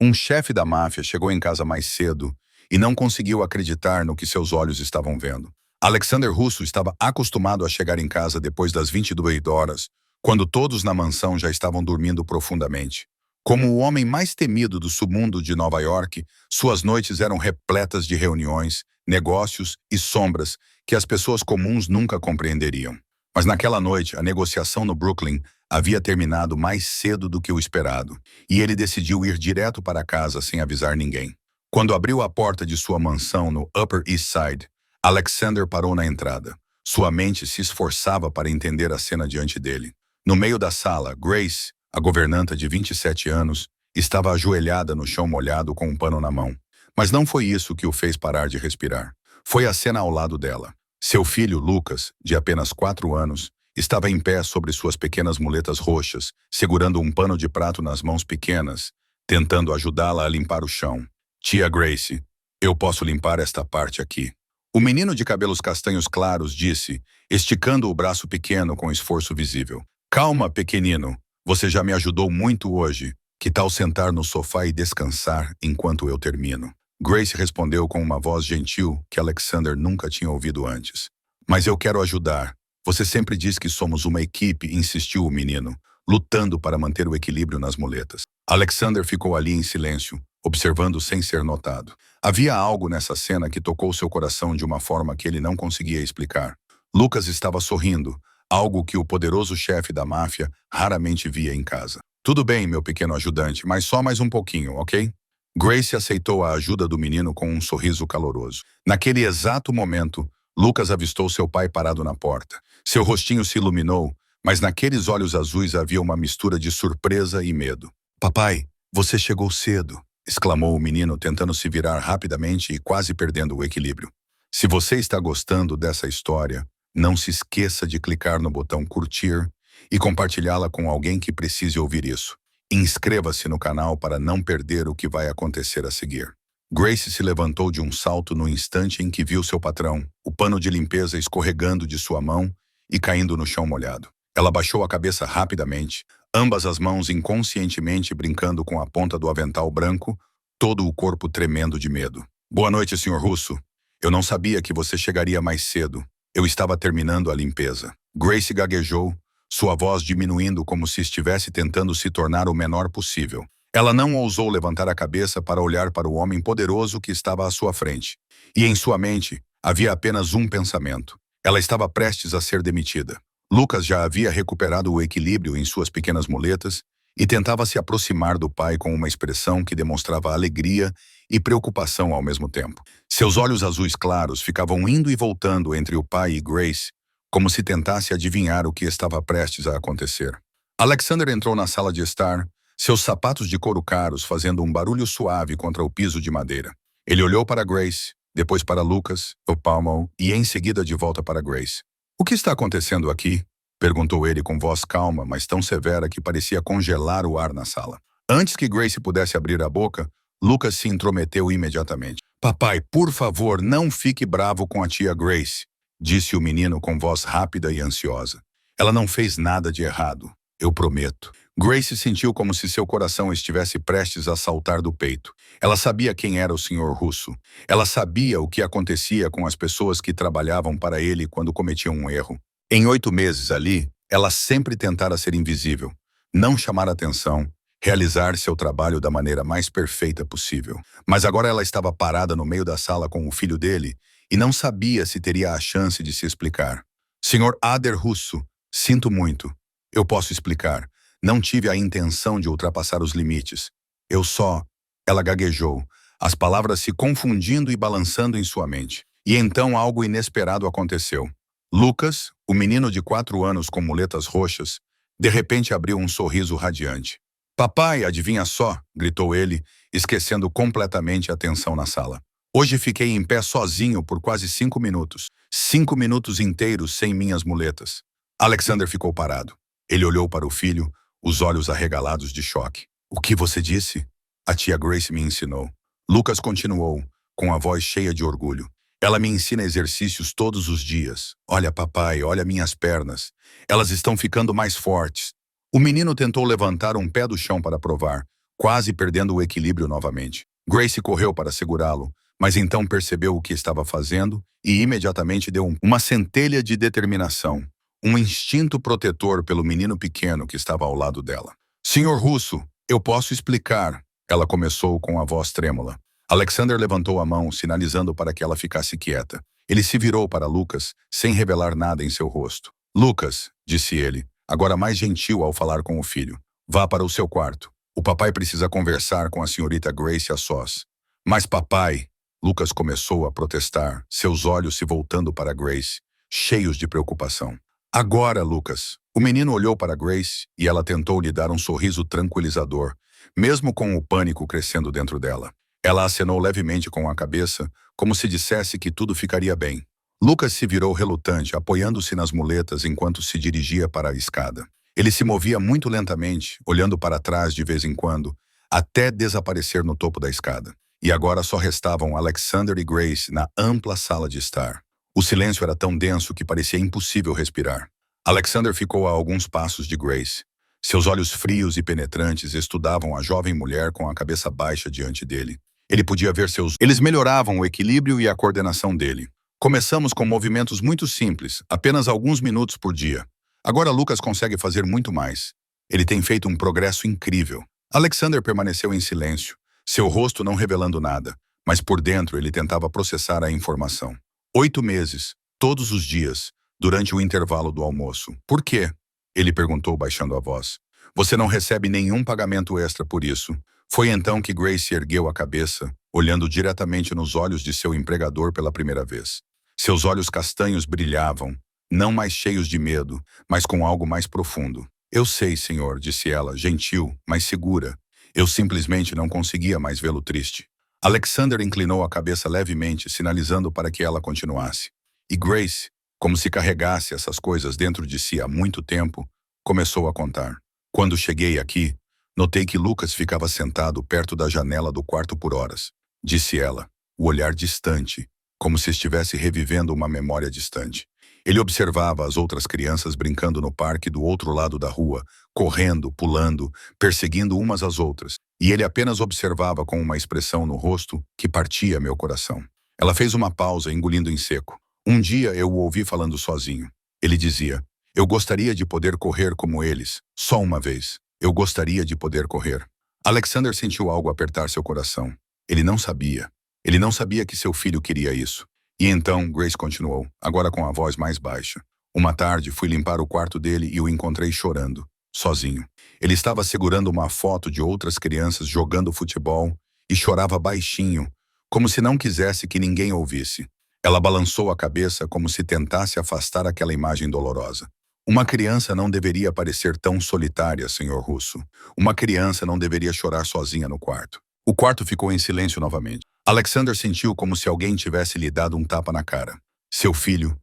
Um chefe da máfia chegou em casa mais cedo e não conseguiu acreditar no que seus olhos estavam vendo. Alexander Russo estava acostumado a chegar em casa depois das 22 horas, quando todos na mansão já estavam dormindo profundamente. Como o homem mais temido do submundo de Nova York, suas noites eram repletas de reuniões, negócios e sombras que as pessoas comuns nunca compreenderiam. Mas naquela noite, a negociação no Brooklyn havia terminado mais cedo do que o esperado, e ele decidiu ir direto para casa sem avisar ninguém. Quando abriu a porta de sua mansão no Upper East Side, Alexander parou na entrada. Sua mente se esforçava para entender a cena diante dele. No meio da sala, Grace, a governanta de 27 anos, estava ajoelhada no chão molhado com um pano na mão. Mas não foi isso que o fez parar de respirar. Foi a cena ao lado dela. Seu filho, Lucas, de apenas 4 anos, estava em pé sobre suas pequenas muletas roxas, segurando um pano de prato nas mãos pequenas, tentando ajudá-la a limpar o chão. Tia Grace, eu posso limpar esta parte aqui. O menino de cabelos castanhos claros disse, esticando o braço pequeno com esforço visível. Calma, pequenino. Você já me ajudou muito hoje. Que tal sentar no sofá e descansar enquanto eu termino? Grace respondeu com uma voz gentil que Alexander nunca tinha ouvido antes. Mas eu quero ajudar. Você sempre diz que somos uma equipe, insistiu o menino, lutando para manter o equilíbrio nas muletas. Alexander ficou ali em silêncio, observando sem ser notado. Havia algo nessa cena que tocou seu coração de uma forma que ele não conseguia explicar. Lucas estava sorrindo, algo que o poderoso chefe da máfia raramente via em casa. Tudo bem, meu pequeno ajudante, mas só mais um pouquinho, ok? Grace aceitou a ajuda do menino com um sorriso caloroso. Naquele exato momento, Lucas avistou seu pai parado na porta. Seu rostinho se iluminou, mas naqueles olhos azuis havia uma mistura de surpresa e medo. Papai, você chegou cedo, exclamou o menino tentando se virar rapidamente e quase perdendo o equilíbrio. Se você está gostando dessa história, não se esqueça de clicar no botão curtir e compartilhá-la com alguém que precise ouvir isso. Inscreva-se no canal para não perder o que vai acontecer a seguir. Grace se levantou de um salto no instante em que viu seu patrão, o pano de limpeza escorregando de sua mão e caindo no chão molhado. Ela baixou a cabeça rapidamente, ambas as mãos inconscientemente brincando com a ponta do avental branco, todo o corpo tremendo de medo. Boa noite, Sr. Russo. Eu não sabia que você chegaria mais cedo. Eu estava terminando a limpeza. Grace gaguejou, sua voz diminuindo como se estivesse tentando se tornar o menor possível. Ela não ousou levantar a cabeça para olhar para o homem poderoso que estava à sua frente. E em sua mente, havia apenas um pensamento. Ela estava prestes a ser demitida. Lucas já havia recuperado o equilíbrio em suas pequenas muletas e tentava se aproximar do pai com uma expressão que demonstrava alegria e preocupação ao mesmo tempo. Seus olhos azuis claros ficavam indo e voltando entre o pai e Grace, como se tentasse adivinhar o que estava prestes a acontecer. Alexander entrou na sala de estar, seus sapatos de couro caros fazendo um barulho suave contra o piso de madeira. Ele olhou para Grace, depois para Lucas, o Palmo e em seguida de volta para Grace. O que está acontecendo aqui? Perguntou ele com voz calma, mas tão severa que parecia congelar o ar na sala. Antes que Grace pudesse abrir a boca, Lucas se intrometeu imediatamente. Papai, por favor, não fique bravo com a tia Grace, disse o menino com voz rápida e ansiosa. Ela não fez nada de errado, eu prometo. Grace sentiu como se seu coração estivesse prestes a saltar do peito. Ela sabia quem era o Sr. Russo. Ela sabia o que acontecia com as pessoas que trabalhavam para ele quando cometiam um erro. Em 8 meses ali, ela sempre tentara ser invisível, não chamar atenção, realizar seu trabalho da maneira mais perfeita possível. Mas agora ela estava parada no meio da sala com o filho dele e não sabia se teria a chance de se explicar. Sr. Ader Russo, sinto muito. Eu posso explicar. Não tive a intenção de ultrapassar os limites. Eu só... Ela gaguejou, as palavras se confundindo e balançando em sua mente. E então algo inesperado aconteceu. Lucas, o menino de 4 anos com muletas roxas, de repente abriu um sorriso radiante. Papai, adivinha só, gritou ele, esquecendo completamente a tensão na sala. Hoje fiquei em pé sozinho por quase 5 minutos. 5 minutos inteiros sem minhas muletas. Alexander ficou parado. Ele olhou para o filho, os olhos arregalados de choque. O que você disse? A tia Grace me ensinou. Lucas continuou, com a voz cheia de orgulho. Ela me ensina exercícios todos os dias. Olha, papai, olha minhas pernas. Elas estão ficando mais fortes. O menino tentou levantar um pé do chão para provar, quase perdendo o equilíbrio novamente. Grace correu para segurá-lo, mas então percebeu o que estava fazendo e imediatamente deu uma centelha de determinação, um instinto protetor pelo menino pequeno que estava ao lado dela. Senhor Russo, eu posso explicar, ela começou com a voz trêmula. Alexander levantou a mão, sinalizando para que ela ficasse quieta. Ele se virou para Lucas, sem revelar nada em seu rosto. Lucas, disse ele, agora mais gentil ao falar com o filho. Vá para o seu quarto. O papai precisa conversar com a senhorita Grace a sós. Mas papai, Lucas começou a protestar, seus olhos se voltando para Grace, cheios de preocupação. Agora, Lucas. O menino olhou para Grace e ela tentou lhe dar um sorriso tranquilizador, mesmo com o pânico crescendo dentro dela. Ela acenou levemente com a cabeça, como se dissesse que tudo ficaria bem. Lucas se virou relutante, apoiando-se nas muletas enquanto se dirigia para a escada. Ele se movia muito lentamente, olhando para trás de vez em quando, até desaparecer no topo da escada. E agora só restavam Alexander e Grace na ampla sala de estar. O silêncio era tão denso que parecia impossível respirar. Alexander ficou a alguns passos de Grace. Seus olhos frios e penetrantes estudavam a jovem mulher com a cabeça baixa diante dele. Ele podia ver Eles melhoravam o equilíbrio e a coordenação dele. Começamos com movimentos muito simples, apenas alguns minutos por dia. Agora Lucas consegue fazer muito mais. Ele tem feito um progresso incrível. Alexander permaneceu em silêncio, seu rosto não revelando nada, mas por dentro ele tentava processar a informação. 8 meses, todos os dias, durante o intervalo do almoço. Por quê? Ele perguntou baixando a voz. Você não recebe nenhum pagamento extra por isso. Foi então que Grace ergueu a cabeça, olhando diretamente nos olhos de seu empregador pela primeira vez. Seus olhos castanhos brilhavam, não mais cheios de medo, mas com algo mais profundo. Eu sei, senhor, disse ela, gentil, mas segura. Eu simplesmente não conseguia mais vê-lo triste. Alexander inclinou a cabeça levemente, sinalizando para que ela continuasse. E Grace, como se carregasse essas coisas dentro de si há muito tempo, começou a contar. Quando cheguei aqui, notei que Lucas ficava sentado perto da janela do quarto por horas, disse ela, o olhar distante, como se estivesse revivendo uma memória distante. Ele observava as outras crianças brincando no parque do outro lado da rua, correndo, pulando, perseguindo umas às outras, e ele apenas observava com uma expressão no rosto que partia meu coração. Ela fez uma pausa, engolindo em seco. Um dia eu o ouvi falando sozinho. Ele dizia, eu gostaria de poder correr como eles, só uma vez. Eu gostaria de poder correr. Alexander sentiu algo apertar seu coração. Ele não sabia. Ele não sabia que seu filho queria isso. E então, Grace continuou, agora com a voz mais baixa. Uma tarde, fui limpar o quarto dele e o encontrei chorando, sozinho. Ele estava segurando uma foto de outras crianças jogando futebol e chorava baixinho, como se não quisesse que ninguém ouvisse. Ela balançou a cabeça como se tentasse afastar aquela imagem dolorosa. Uma criança não deveria parecer tão solitária, senhor Russo. Uma criança não deveria chorar sozinha no quarto. O quarto ficou em silêncio novamente. Alexander sentiu como se alguém tivesse lhe dado um tapa na cara. Seu filho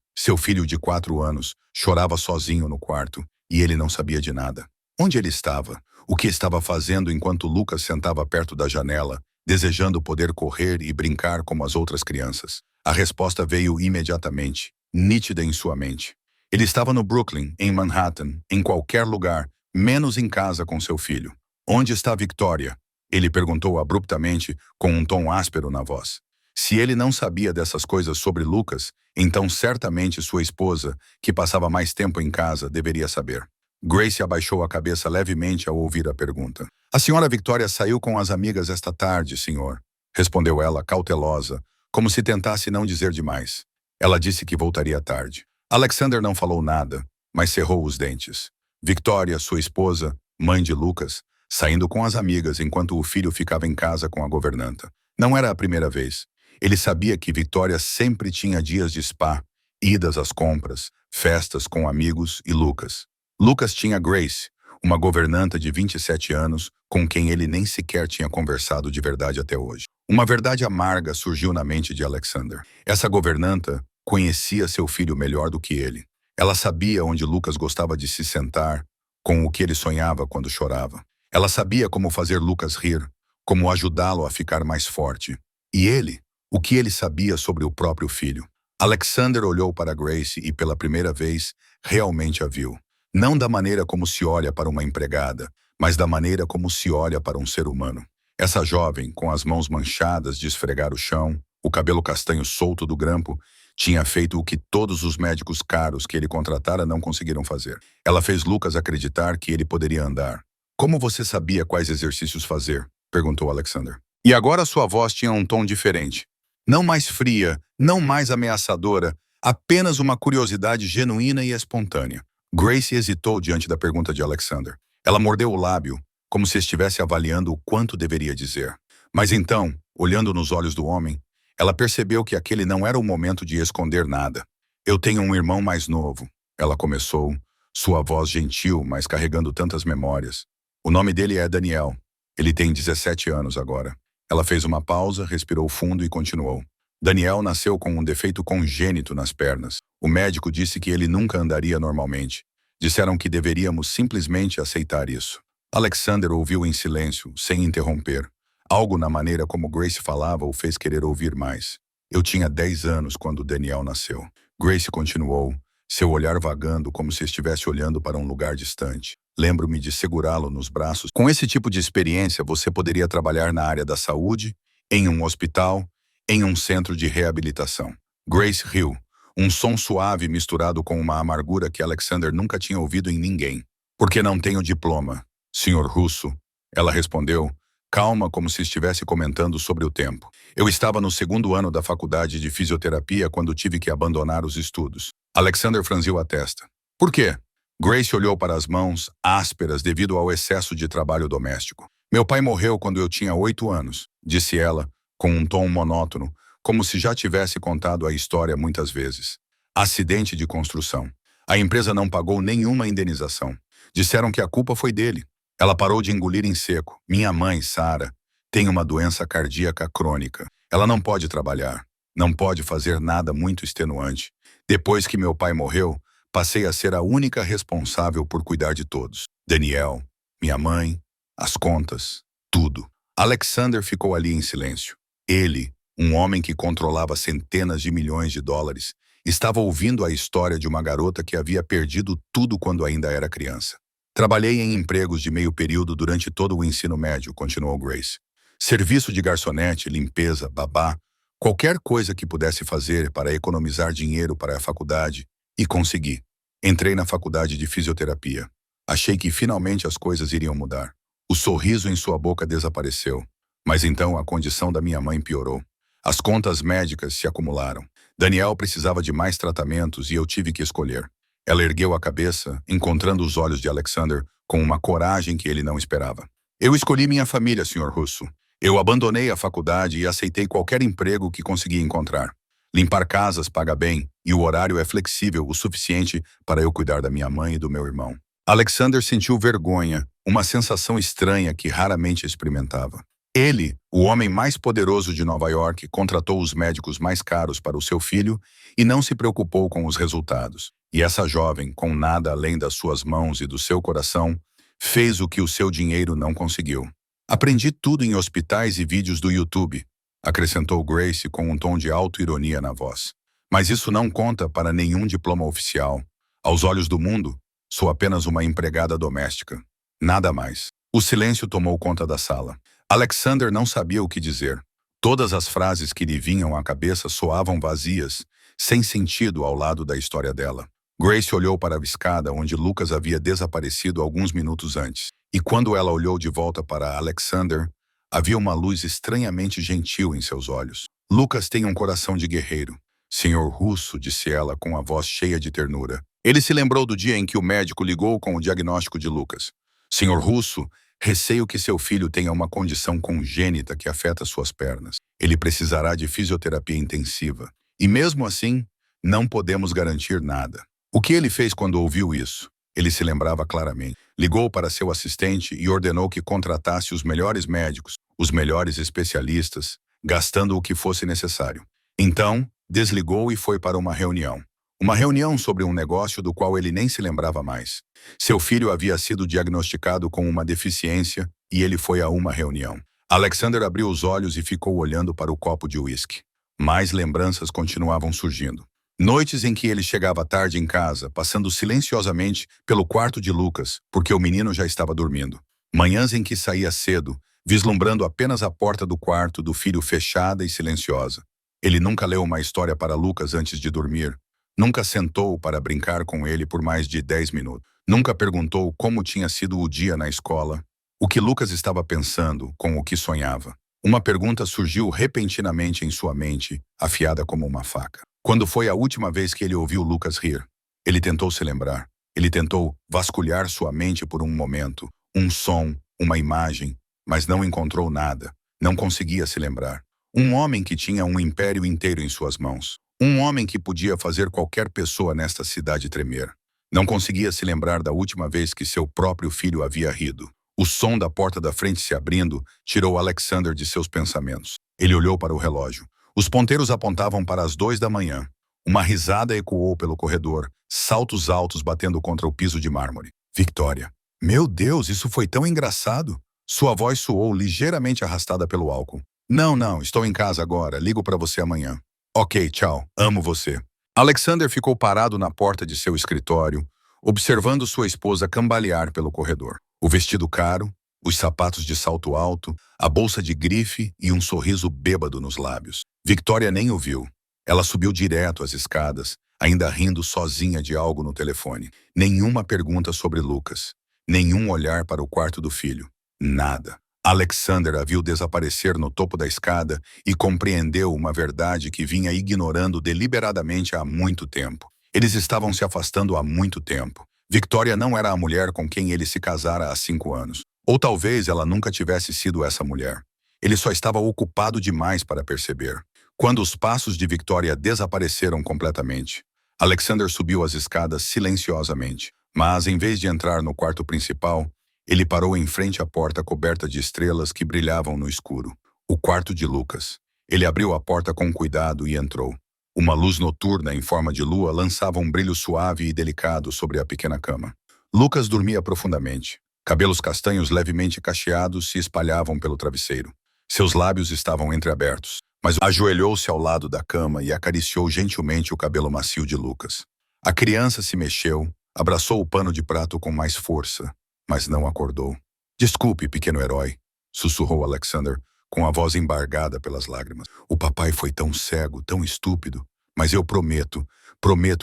de 4 anos, chorava sozinho no quarto, e ele não sabia de nada. Onde ele estava? O que estava fazendo enquanto Lucas sentava perto da janela, desejando poder correr e brincar como as outras crianças? A resposta veio imediatamente, nítida em sua mente. Ele estava no Brooklyn, em Manhattan, em qualquer lugar, menos em casa com seu filho. Onde está Victoria? Ele perguntou abruptamente, com um tom áspero na voz. Se ele não sabia dessas coisas sobre Lucas, então certamente sua esposa, que passava mais tempo em casa, deveria saber. Grace abaixou a cabeça levemente ao ouvir a pergunta. A senhora Victoria saiu com as amigas esta tarde, senhor, respondeu ela, cautelosa, como se tentasse não dizer demais. Ela disse que voltaria tarde. Alexander não falou nada, mas cerrou os dentes. Victoria, sua esposa, mãe de Lucas, saindo com as amigas enquanto o filho ficava em casa com a governanta. Não era a primeira vez. Ele sabia que Victoria sempre tinha dias de spa, idas às compras, festas com amigos e Lucas. Lucas tinha Grace, uma governanta de 27 anos, com quem ele nem sequer tinha conversado de verdade até hoje. Uma verdade amarga surgiu na mente de Alexander. Essa governanta conhecia seu filho melhor do que ele. Ela sabia onde Lucas gostava de se sentar, com o que ele sonhava quando chorava. Ela sabia como fazer Lucas rir, como ajudá-lo a ficar mais forte. E ele, o que ele sabia sobre o próprio filho? Alexander olhou para Grace e pela primeira vez realmente a viu. Não da maneira como se olha para uma empregada, mas da maneira como se olha para um ser humano. Essa jovem, com as mãos manchadas de esfregar o chão, o cabelo castanho solto do grampo, tinha feito o que todos os médicos caros que ele contratara não conseguiram fazer. Ela fez Lucas acreditar que ele poderia andar. Como você sabia quais exercícios fazer? Perguntou Alexander. E agora sua voz tinha um tom diferente. Não mais fria, não mais ameaçadora, apenas uma curiosidade genuína e espontânea. Grace hesitou diante da pergunta de Alexander. Ela mordeu o lábio, como se estivesse avaliando o quanto deveria dizer. Mas então, olhando nos olhos do homem, ela percebeu que aquele não era o momento de esconder nada. Eu tenho um irmão mais novo, ela começou, sua voz gentil, mas carregando tantas memórias. O nome dele é Daniel. Ele tem 17 anos agora. Ela fez uma pausa, respirou fundo e continuou. Daniel nasceu com um defeito congênito nas pernas. O médico disse que ele nunca andaria normalmente. Disseram que deveríamos simplesmente aceitar isso. Alexander ouviu em silêncio, sem interromper. Algo na maneira como Grace falava o fez querer ouvir mais. Eu tinha 10 anos quando Daniel nasceu. Grace continuou, seu olhar vagando como se estivesse olhando para um lugar distante. Lembro-me de segurá-lo nos braços. Com esse tipo de experiência, você poderia trabalhar na área da saúde, em um hospital, em um centro de reabilitação. Grace riu, um som suave misturado com uma amargura que Alexander nunca tinha ouvido em ninguém. Porque não tenho diploma, Sr. Russo, ela respondeu, calma como se estivesse comentando sobre o tempo. Eu estava no 2º ano da faculdade de fisioterapia quando tive que abandonar os estudos. Alexander franziu a testa. Por quê? Grace olhou para as mãos, ásperas devido ao excesso de trabalho doméstico. Meu pai morreu quando eu tinha 8 anos, disse ela, com um tom monótono, como se já tivesse contado a história muitas vezes. Acidente de construção. A empresa não pagou nenhuma indenização. Disseram que a culpa foi dele. Ela parou de engolir em seco. Minha mãe, Sarah, tem uma doença cardíaca crônica. Ela não pode trabalhar. Não pode fazer nada muito extenuante. Depois que meu pai morreu, passei a ser a única responsável por cuidar de todos. Daniel, minha mãe, as contas, tudo. Alexander ficou ali em silêncio. Ele, um homem que controlava centenas de milhões de dólares, estava ouvindo a história de uma garota que havia perdido tudo quando ainda era criança. Trabalhei em empregos de meio período durante todo o ensino médio, continuou Grace. Serviço de garçonete, limpeza, babá, qualquer coisa que pudesse fazer para economizar dinheiro para a faculdade, e consegui. Entrei na faculdade de fisioterapia. Achei que finalmente as coisas iriam mudar. O sorriso em sua boca desapareceu. Mas então a condição da minha mãe piorou. As contas médicas se acumularam. Daniel precisava de mais tratamentos e eu tive que escolher. Ela ergueu a cabeça, encontrando os olhos de Alexander com uma coragem que ele não esperava. Eu escolhi minha família, Sr. Russo. Eu abandonei a faculdade e aceitei qualquer emprego que consegui encontrar. Limpar casas paga bem e o horário é flexível o suficiente para eu cuidar da minha mãe e do meu irmão. Alexander sentiu vergonha, uma sensação estranha que raramente experimentava. Ele, o homem mais poderoso de Nova York, contratou os médicos mais caros para o seu filho e não se preocupou com os resultados. E essa jovem, com nada além das suas mãos e do seu coração, fez o que o seu dinheiro não conseguiu. Aprendi tudo em hospitais e vídeos do YouTube, acrescentou Grace com um tom de auto-ironia na voz. Mas isso não conta para nenhum diploma oficial. Aos olhos do mundo, sou apenas uma empregada doméstica. Nada mais. O silêncio tomou conta da sala. Alexander não sabia o que dizer. Todas as frases que lhe vinham à cabeça soavam vazias, sem sentido ao lado da história dela. Grace olhou para a escada onde Lucas havia desaparecido alguns minutos antes. E quando ela olhou de volta para Alexander, havia uma luz estranhamente gentil em seus olhos. Lucas tem um coração de guerreiro. Senhor Russo, disse ela com a voz cheia de ternura. Ele se lembrou do dia em que o médico ligou com o diagnóstico de Lucas. Senhor Russo, receio que seu filho tenha uma condição congênita que afeta suas pernas. Ele precisará de fisioterapia intensiva. E mesmo assim, não podemos garantir nada. O que ele fez quando ouviu isso? Ele se lembrava claramente. Ligou para seu assistente e ordenou que contratasse os melhores médicos, os melhores especialistas, gastando o que fosse necessário. Então, desligou e foi para uma reunião. Uma reunião sobre um negócio do qual ele nem se lembrava mais. Seu filho havia sido diagnosticado com uma deficiência e ele foi a uma reunião. Alexander abriu os olhos e ficou olhando para o copo de uísque. Mais lembranças continuavam surgindo. Noites em que ele chegava tarde em casa, passando silenciosamente pelo quarto de Lucas, porque o menino já estava dormindo. Manhãs em que saía cedo, vislumbrando apenas a porta do quarto do filho fechada e silenciosa. Ele nunca leu uma história para Lucas antes de dormir. Nunca sentou para brincar com ele por mais de 10 minutos. Nunca perguntou como tinha sido o dia na escola. O que Lucas estava pensando, com o que sonhava. Uma pergunta surgiu repentinamente em sua mente, afiada como uma faca. Quando foi a última vez que ele ouviu Lucas rir? Ele tentou se lembrar. Ele tentou vasculhar sua mente por um momento, um som, uma imagem, mas não encontrou nada. Não conseguia se lembrar. Um homem que tinha um império inteiro em suas mãos. Um homem que podia fazer qualquer pessoa nesta cidade tremer. Não conseguia se lembrar da última vez que seu próprio filho havia rido. O som da porta da frente se abrindo tirou Alexander de seus pensamentos. Ele olhou para o relógio. Os ponteiros apontavam para as 2 da manhã. Uma risada ecoou pelo corredor, saltos altos batendo contra o piso de mármore. Victoria. Meu Deus, isso foi tão engraçado. Sua voz soou ligeiramente arrastada pelo álcool. Não, estou em casa agora. Ligo para você amanhã. Ok, tchau. Amo você. Alexander ficou parado na porta de seu escritório, observando sua esposa cambalear pelo corredor. O vestido caro, os sapatos de salto alto, a bolsa de grife e um sorriso bêbado nos lábios. Victoria nem o viu. Ela subiu direto as escadas, ainda rindo sozinha de algo no telefone. Nenhuma pergunta sobre Lucas. Nenhum olhar para o quarto do filho. Nada. Alexander a viu desaparecer no topo da escada e compreendeu uma verdade que vinha ignorando deliberadamente há muito tempo. Eles estavam se afastando há muito tempo. Victoria não era a mulher com quem ele se casara há 5 anos. Ou talvez ela nunca tivesse sido essa mulher. Ele só estava ocupado demais para perceber. Quando os passos de Victoria desapareceram completamente, Alexander subiu as escadas silenciosamente. Mas, em vez de entrar no quarto principal, ele parou em frente à porta coberta de estrelas que brilhavam no escuro. O quarto de Lucas. Ele abriu a porta com cuidado e entrou. Uma luz noturna em forma de lua lançava um brilho suave e delicado sobre a pequena cama. Lucas dormia profundamente. Cabelos castanhos levemente cacheados se espalhavam pelo travesseiro. Seus lábios estavam entreabertos, mas ajoelhou-se ao lado da cama e acariciou gentilmente o cabelo macio de Lucas. A criança se mexeu, abraçou o pano de prato com mais força, mas não acordou. Desculpe, pequeno herói, sussurrou Alexander, com a voz embargada pelas lágrimas. O papai foi tão cego, tão estúpido, mas eu prometo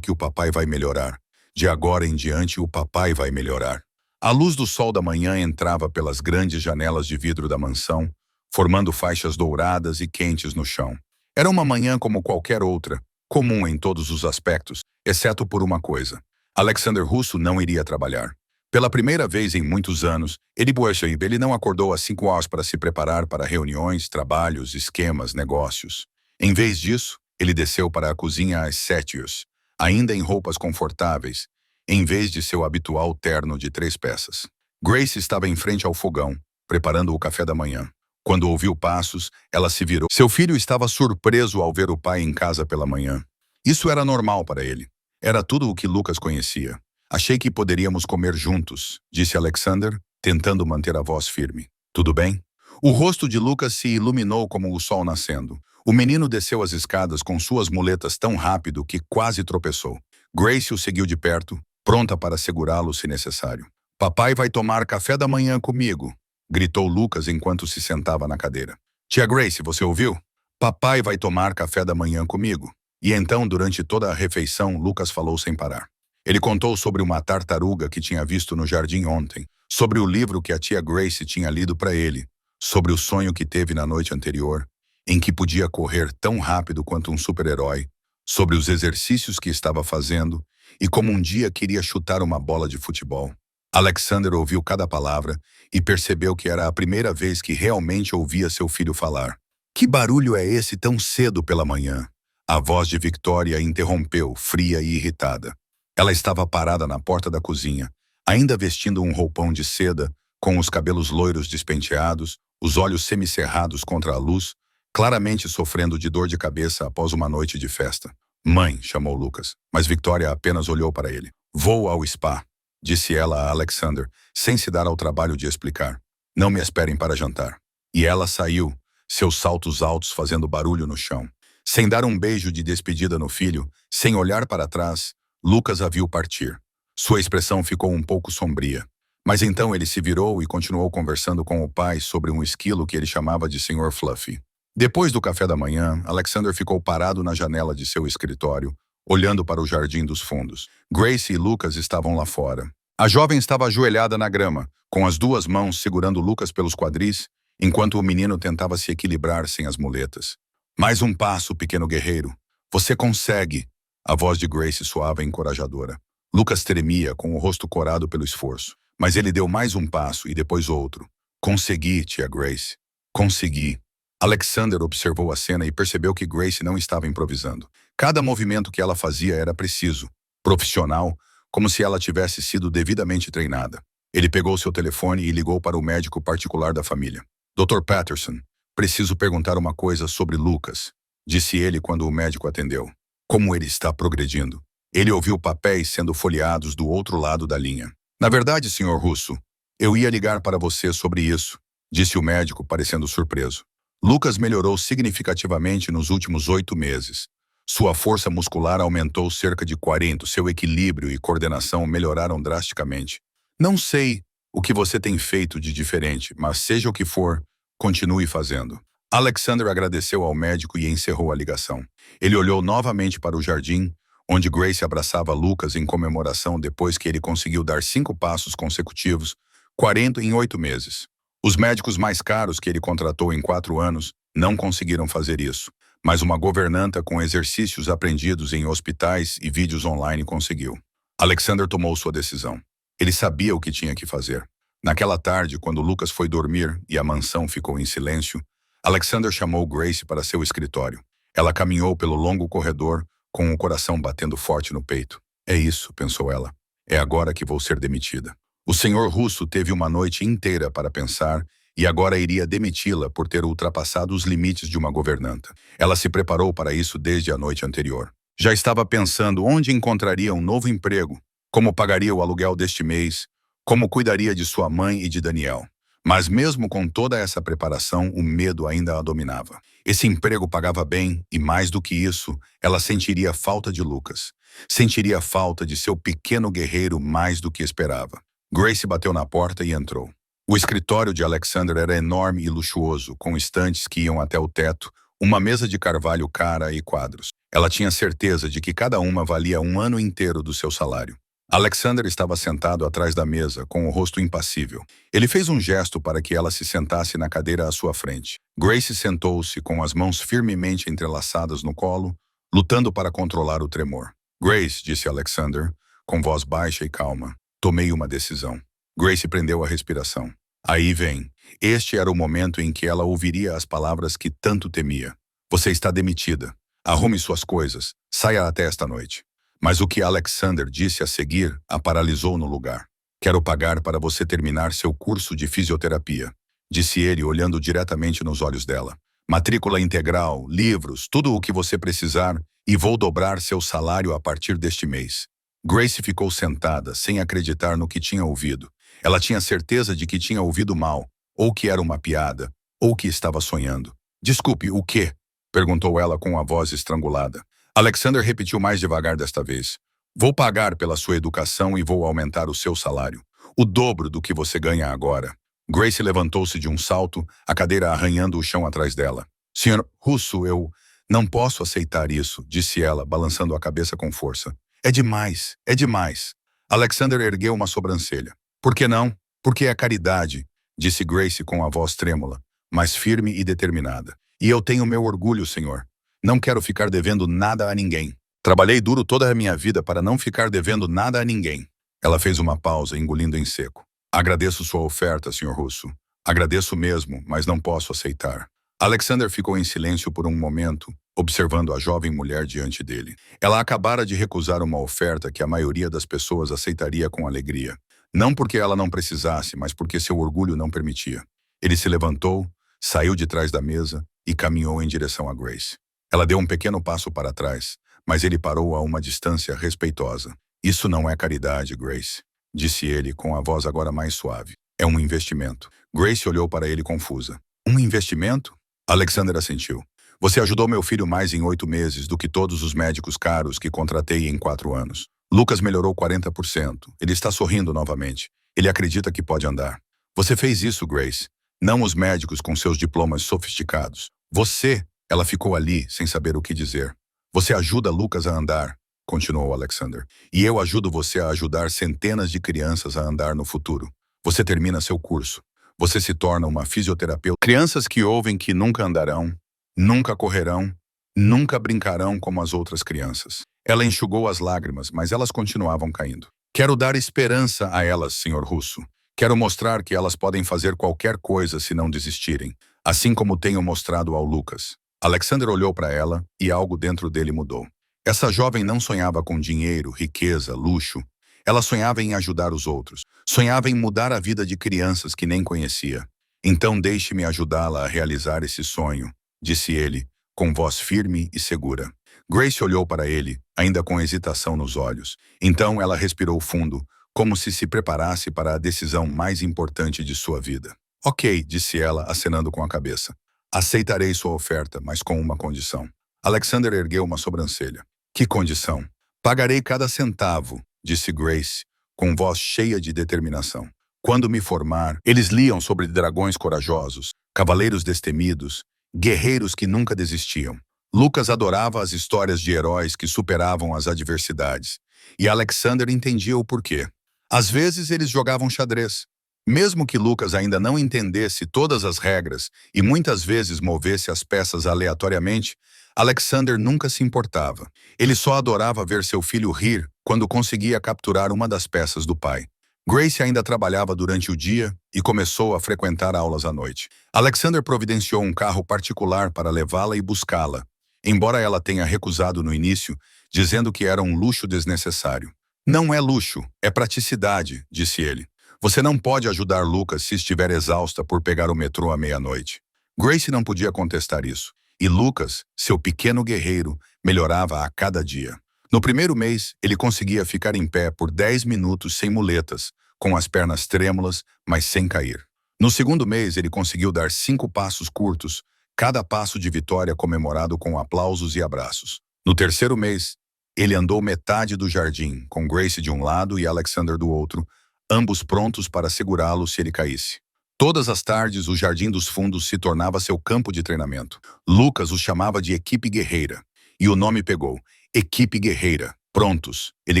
que o papai vai melhorar. De agora em diante, o papai vai melhorar. A luz do sol da manhã entrava pelas grandes janelas de vidro da mansão, formando faixas douradas e quentes no chão. Era uma manhã como qualquer outra, comum em todos os aspectos, exceto por uma coisa. Alexander Russo não iria trabalhar. Pela primeira vez em muitos anos, ele não acordou às 5 horas para se preparar para reuniões, trabalhos, esquemas, negócios. Em vez disso, ele desceu para a cozinha às 7 horas, ainda em roupas confortáveis, em vez de seu habitual terno de 3 peças. Grace estava em frente ao fogão, preparando o café da manhã. Quando ouviu passos, ela se virou. Seu filho estava surpreso ao ver o pai em casa pela manhã. Isso era normal para ele. Era tudo o que Lucas conhecia. Achei que poderíamos comer juntos, disse Alexander, tentando manter a voz firme. Tudo bem? O rosto de Lucas se iluminou como o sol nascendo. O menino desceu as escadas com suas muletas tão rápido que quase tropeçou. Grace o seguiu de perto, pronta para segurá-lo se necessário. Papai vai tomar café da manhã comigo, gritou Lucas enquanto se sentava na cadeira. Tia Grace, você ouviu? Papai vai tomar café da manhã comigo. E então, durante toda a refeição, Lucas falou sem parar. Ele contou sobre uma tartaruga que tinha visto no jardim ontem, sobre o livro que a tia Grace tinha lido para ele, sobre o sonho que teve na noite anterior, em que podia correr tão rápido quanto um super-herói, sobre os exercícios que estava fazendo e como um dia queria chutar uma bola de futebol. Alexander ouviu cada palavra e percebeu que era a primeira vez que realmente ouvia seu filho falar. Que barulho é esse tão cedo pela manhã? A voz de Victoria interrompeu, fria e irritada. Ela estava parada na porta da cozinha, ainda vestindo um roupão de seda, com os cabelos loiros despenteados, os olhos semicerrados contra a luz, claramente sofrendo de dor de cabeça após uma noite de festa. Mãe, chamou Lucas, mas Victoria apenas olhou para ele. Vou ao spa, disse ela a Alexander, sem se dar ao trabalho de explicar. Não me esperem para jantar. E ela saiu, seus saltos altos fazendo barulho no chão. Sem dar um beijo de despedida no filho, sem olhar para trás, Lucas a viu partir. Sua expressão ficou um pouco sombria. Mas então ele se virou e continuou conversando com o pai sobre um esquilo que ele chamava de Sr. Fluffy. Depois do café da manhã, Alexander ficou parado na janela de seu escritório, olhando para o jardim dos fundos. Grace e Lucas estavam lá fora. A jovem estava ajoelhada na grama, com as duas mãos segurando Lucas pelos quadris, enquanto o menino tentava se equilibrar sem as muletas. Mais um passo, pequeno guerreiro. Você consegue! A voz de Grace soava encorajadora. Lucas tremia, com o rosto corado pelo esforço. Mas ele deu mais um passo e depois outro. Consegui, tia Grace. Consegui. Alexander observou a cena e percebeu que Grace não estava improvisando. Cada movimento que ela fazia era preciso, profissional, como se ela tivesse sido devidamente treinada. Ele pegou seu telefone e ligou para o médico particular da família. Dr. Patterson, preciso perguntar uma coisa sobre Lucas, disse ele quando o médico atendeu. Como ele está progredindo? Ele ouviu papéis sendo folheados do outro lado da linha. Na verdade, Sr. Russo, eu ia ligar para você sobre isso, disse o médico, parecendo surpreso. Lucas melhorou significativamente nos últimos 8 meses. Sua força muscular aumentou cerca de 40, seu equilíbrio e coordenação melhoraram drasticamente. Não sei o que você tem feito de diferente, mas seja o que for, continue fazendo. Alexander agradeceu ao médico e encerrou a ligação. Ele olhou novamente para o jardim, onde Grace abraçava Lucas em comemoração depois que ele conseguiu dar 5 passos consecutivos, 40 em 8 meses. Os médicos mais caros que ele contratou em 4 anos não conseguiram fazer isso, mas uma governanta com exercícios aprendidos em hospitais e vídeos online conseguiu. Alexander tomou sua decisão. Ele sabia o que tinha que fazer. Naquela tarde, quando Lucas foi dormir e a mansão ficou em silêncio, Alexander chamou Grace para seu escritório. Ela caminhou pelo longo corredor, com o coração batendo forte no peito. É isso, pensou ela. É agora que vou ser demitida. O senhor Russo teve uma noite inteira para pensar e agora iria demiti-la por ter ultrapassado os limites de uma governanta. Ela se preparou para isso desde a noite anterior. Já estava pensando onde encontraria um novo emprego, como pagaria o aluguel deste mês, como cuidaria de sua mãe e de Daniel. Mas mesmo com toda essa preparação, o medo ainda a dominava. Esse emprego pagava bem e, mais do que isso, ela sentiria falta de Lucas. Sentiria falta de seu pequeno guerreiro mais do que esperava. Grace bateu na porta e entrou. O escritório de Alexander era enorme e luxuoso, com estantes que iam até o teto, uma mesa de carvalho cara e quadros. Ela tinha certeza de que cada uma valia um ano inteiro do seu salário. Alexander estava sentado atrás da mesa, com o rosto impassível. Ele fez um gesto para que ela se sentasse na cadeira à sua frente. Grace sentou-se com as mãos firmemente entrelaçadas no colo, lutando para controlar o tremor. Grace, disse Alexander, com voz baixa e calma. Tomei uma decisão. Grace prendeu a respiração. Aí vem. Este era o momento em que ela ouviria as palavras que tanto temia. Você está demitida. Arrume suas coisas. Saia até esta noite. Mas o que Alexander disse a seguir a paralisou no lugar. Quero pagar para você terminar seu curso de fisioterapia, disse ele olhando diretamente nos olhos dela. Matrícula integral, livros, tudo o que você precisar e vou dobrar seu salário a partir deste mês. Grace ficou sentada, sem acreditar no que tinha ouvido. Ela tinha certeza de que tinha ouvido mal, ou que era uma piada, ou que estava sonhando. Desculpe, o quê? Perguntou ela com a voz estrangulada. Alexander repetiu mais devagar desta vez. Vou pagar pela sua educação e vou aumentar o seu salário. O dobro do que você ganha agora. Grace levantou-se de um salto, a cadeira arranhando o chão atrás dela. Senhor Russo, eu não posso aceitar isso, disse ela, balançando a cabeça com força. É demais, é demais. Alexander ergueu uma sobrancelha. Por que não? Porque é caridade, disse Grace com a voz trêmula, mas firme e determinada. E eu tenho meu orgulho, senhor. Não quero ficar devendo nada a ninguém. Trabalhei duro toda a minha vida para não ficar devendo nada a ninguém. Ela fez uma pausa, engolindo em seco. Agradeço sua oferta, Sr. Russo. Agradeço mesmo, mas não posso aceitar. Alexander ficou em silêncio por um momento, observando a jovem mulher diante dele. Ela acabara de recusar uma oferta que a maioria das pessoas aceitaria com alegria. Não porque ela não precisasse, mas porque seu orgulho não permitia. Ele se levantou, saiu de trás da mesa e caminhou em direção a Grace. Ela deu um pequeno passo para trás, mas ele parou a uma distância respeitosa. Isso não é caridade, Grace, disse ele com a voz agora mais suave. É um investimento. Grace olhou para ele confusa. Um investimento? Alexander assentiu. Você ajudou meu filho mais em 8 meses do que todos os médicos caros que contratei em 4 anos. Lucas melhorou 40%. Ele está sorrindo novamente. Ele acredita que pode andar. Você fez isso, Grace. Não os médicos com seus diplomas sofisticados. Você, ela ficou ali, sem saber o que dizer. Você ajuda Lucas a andar, continuou Alexander. E eu ajudo você a ajudar centenas de crianças a andar no futuro. Você termina seu curso. Você se torna uma fisioterapeuta. Crianças que ouvem que nunca andarão, nunca correrão, nunca brincarão como as outras crianças. Ela enxugou as lágrimas, mas elas continuavam caindo. Quero dar esperança a elas, Sr. Russo. Quero mostrar que elas podem fazer qualquer coisa se não desistirem, assim como tenho mostrado ao Lucas. Alexander olhou para ela e algo dentro dele mudou. Essa jovem não sonhava com dinheiro, riqueza, luxo. Ela sonhava em ajudar os outros. Sonhava em mudar a vida de crianças que nem conhecia. Então deixe-me ajudá-la a realizar esse sonho, disse ele, com voz firme e segura. Grace olhou para ele, ainda com hesitação nos olhos. Então ela respirou fundo, como se preparasse para a decisão mais importante de sua vida. Ok, disse ela, acenando com a cabeça. Aceitarei sua oferta, mas com uma condição. Alexander ergueu uma sobrancelha. Que condição? Pagarei cada centavo, disse Grace, com voz cheia de determinação. Quando me formar, eles liam sobre dragões corajosos, cavaleiros destemidos, guerreiros que nunca desistiam. Lucas adorava as histórias de heróis que superavam as adversidades, e Alexander entendia o porquê. Às vezes eles jogavam xadrez. Mesmo que Lucas ainda não entendesse todas as regras e muitas vezes movesse as peças aleatoriamente, Alexander nunca se importava. Ele só adorava ver seu filho rir quando conseguia capturar uma das peças do pai. Grace ainda trabalhava durante o dia e começou a frequentar aulas à noite. Alexander providenciou um carro particular para levá-la e buscá-la, embora ela tenha recusado no início, dizendo que era um luxo desnecessário. Não é luxo, é praticidade, disse ele. Você não pode ajudar Lucas se estiver exausta por pegar o metrô à meia-noite. Grace não podia contestar isso. E Lucas, seu pequeno guerreiro, melhorava a cada dia. No primeiro mês, ele conseguia ficar em pé por 10 minutos sem muletas, com as pernas trêmulas, mas sem cair. No segundo mês, ele conseguiu dar 5 passos curtos, cada passo de vitória comemorado com aplausos e abraços. No terceiro mês, ele andou metade do jardim, com Grace de um lado e Alexander do outro, ambos prontos para segurá-lo se ele caísse. Todas as tardes, o Jardim dos Fundos se tornava seu campo de treinamento. Lucas os chamava de equipe guerreira. E o nome pegou. Equipe guerreira. Prontos, ele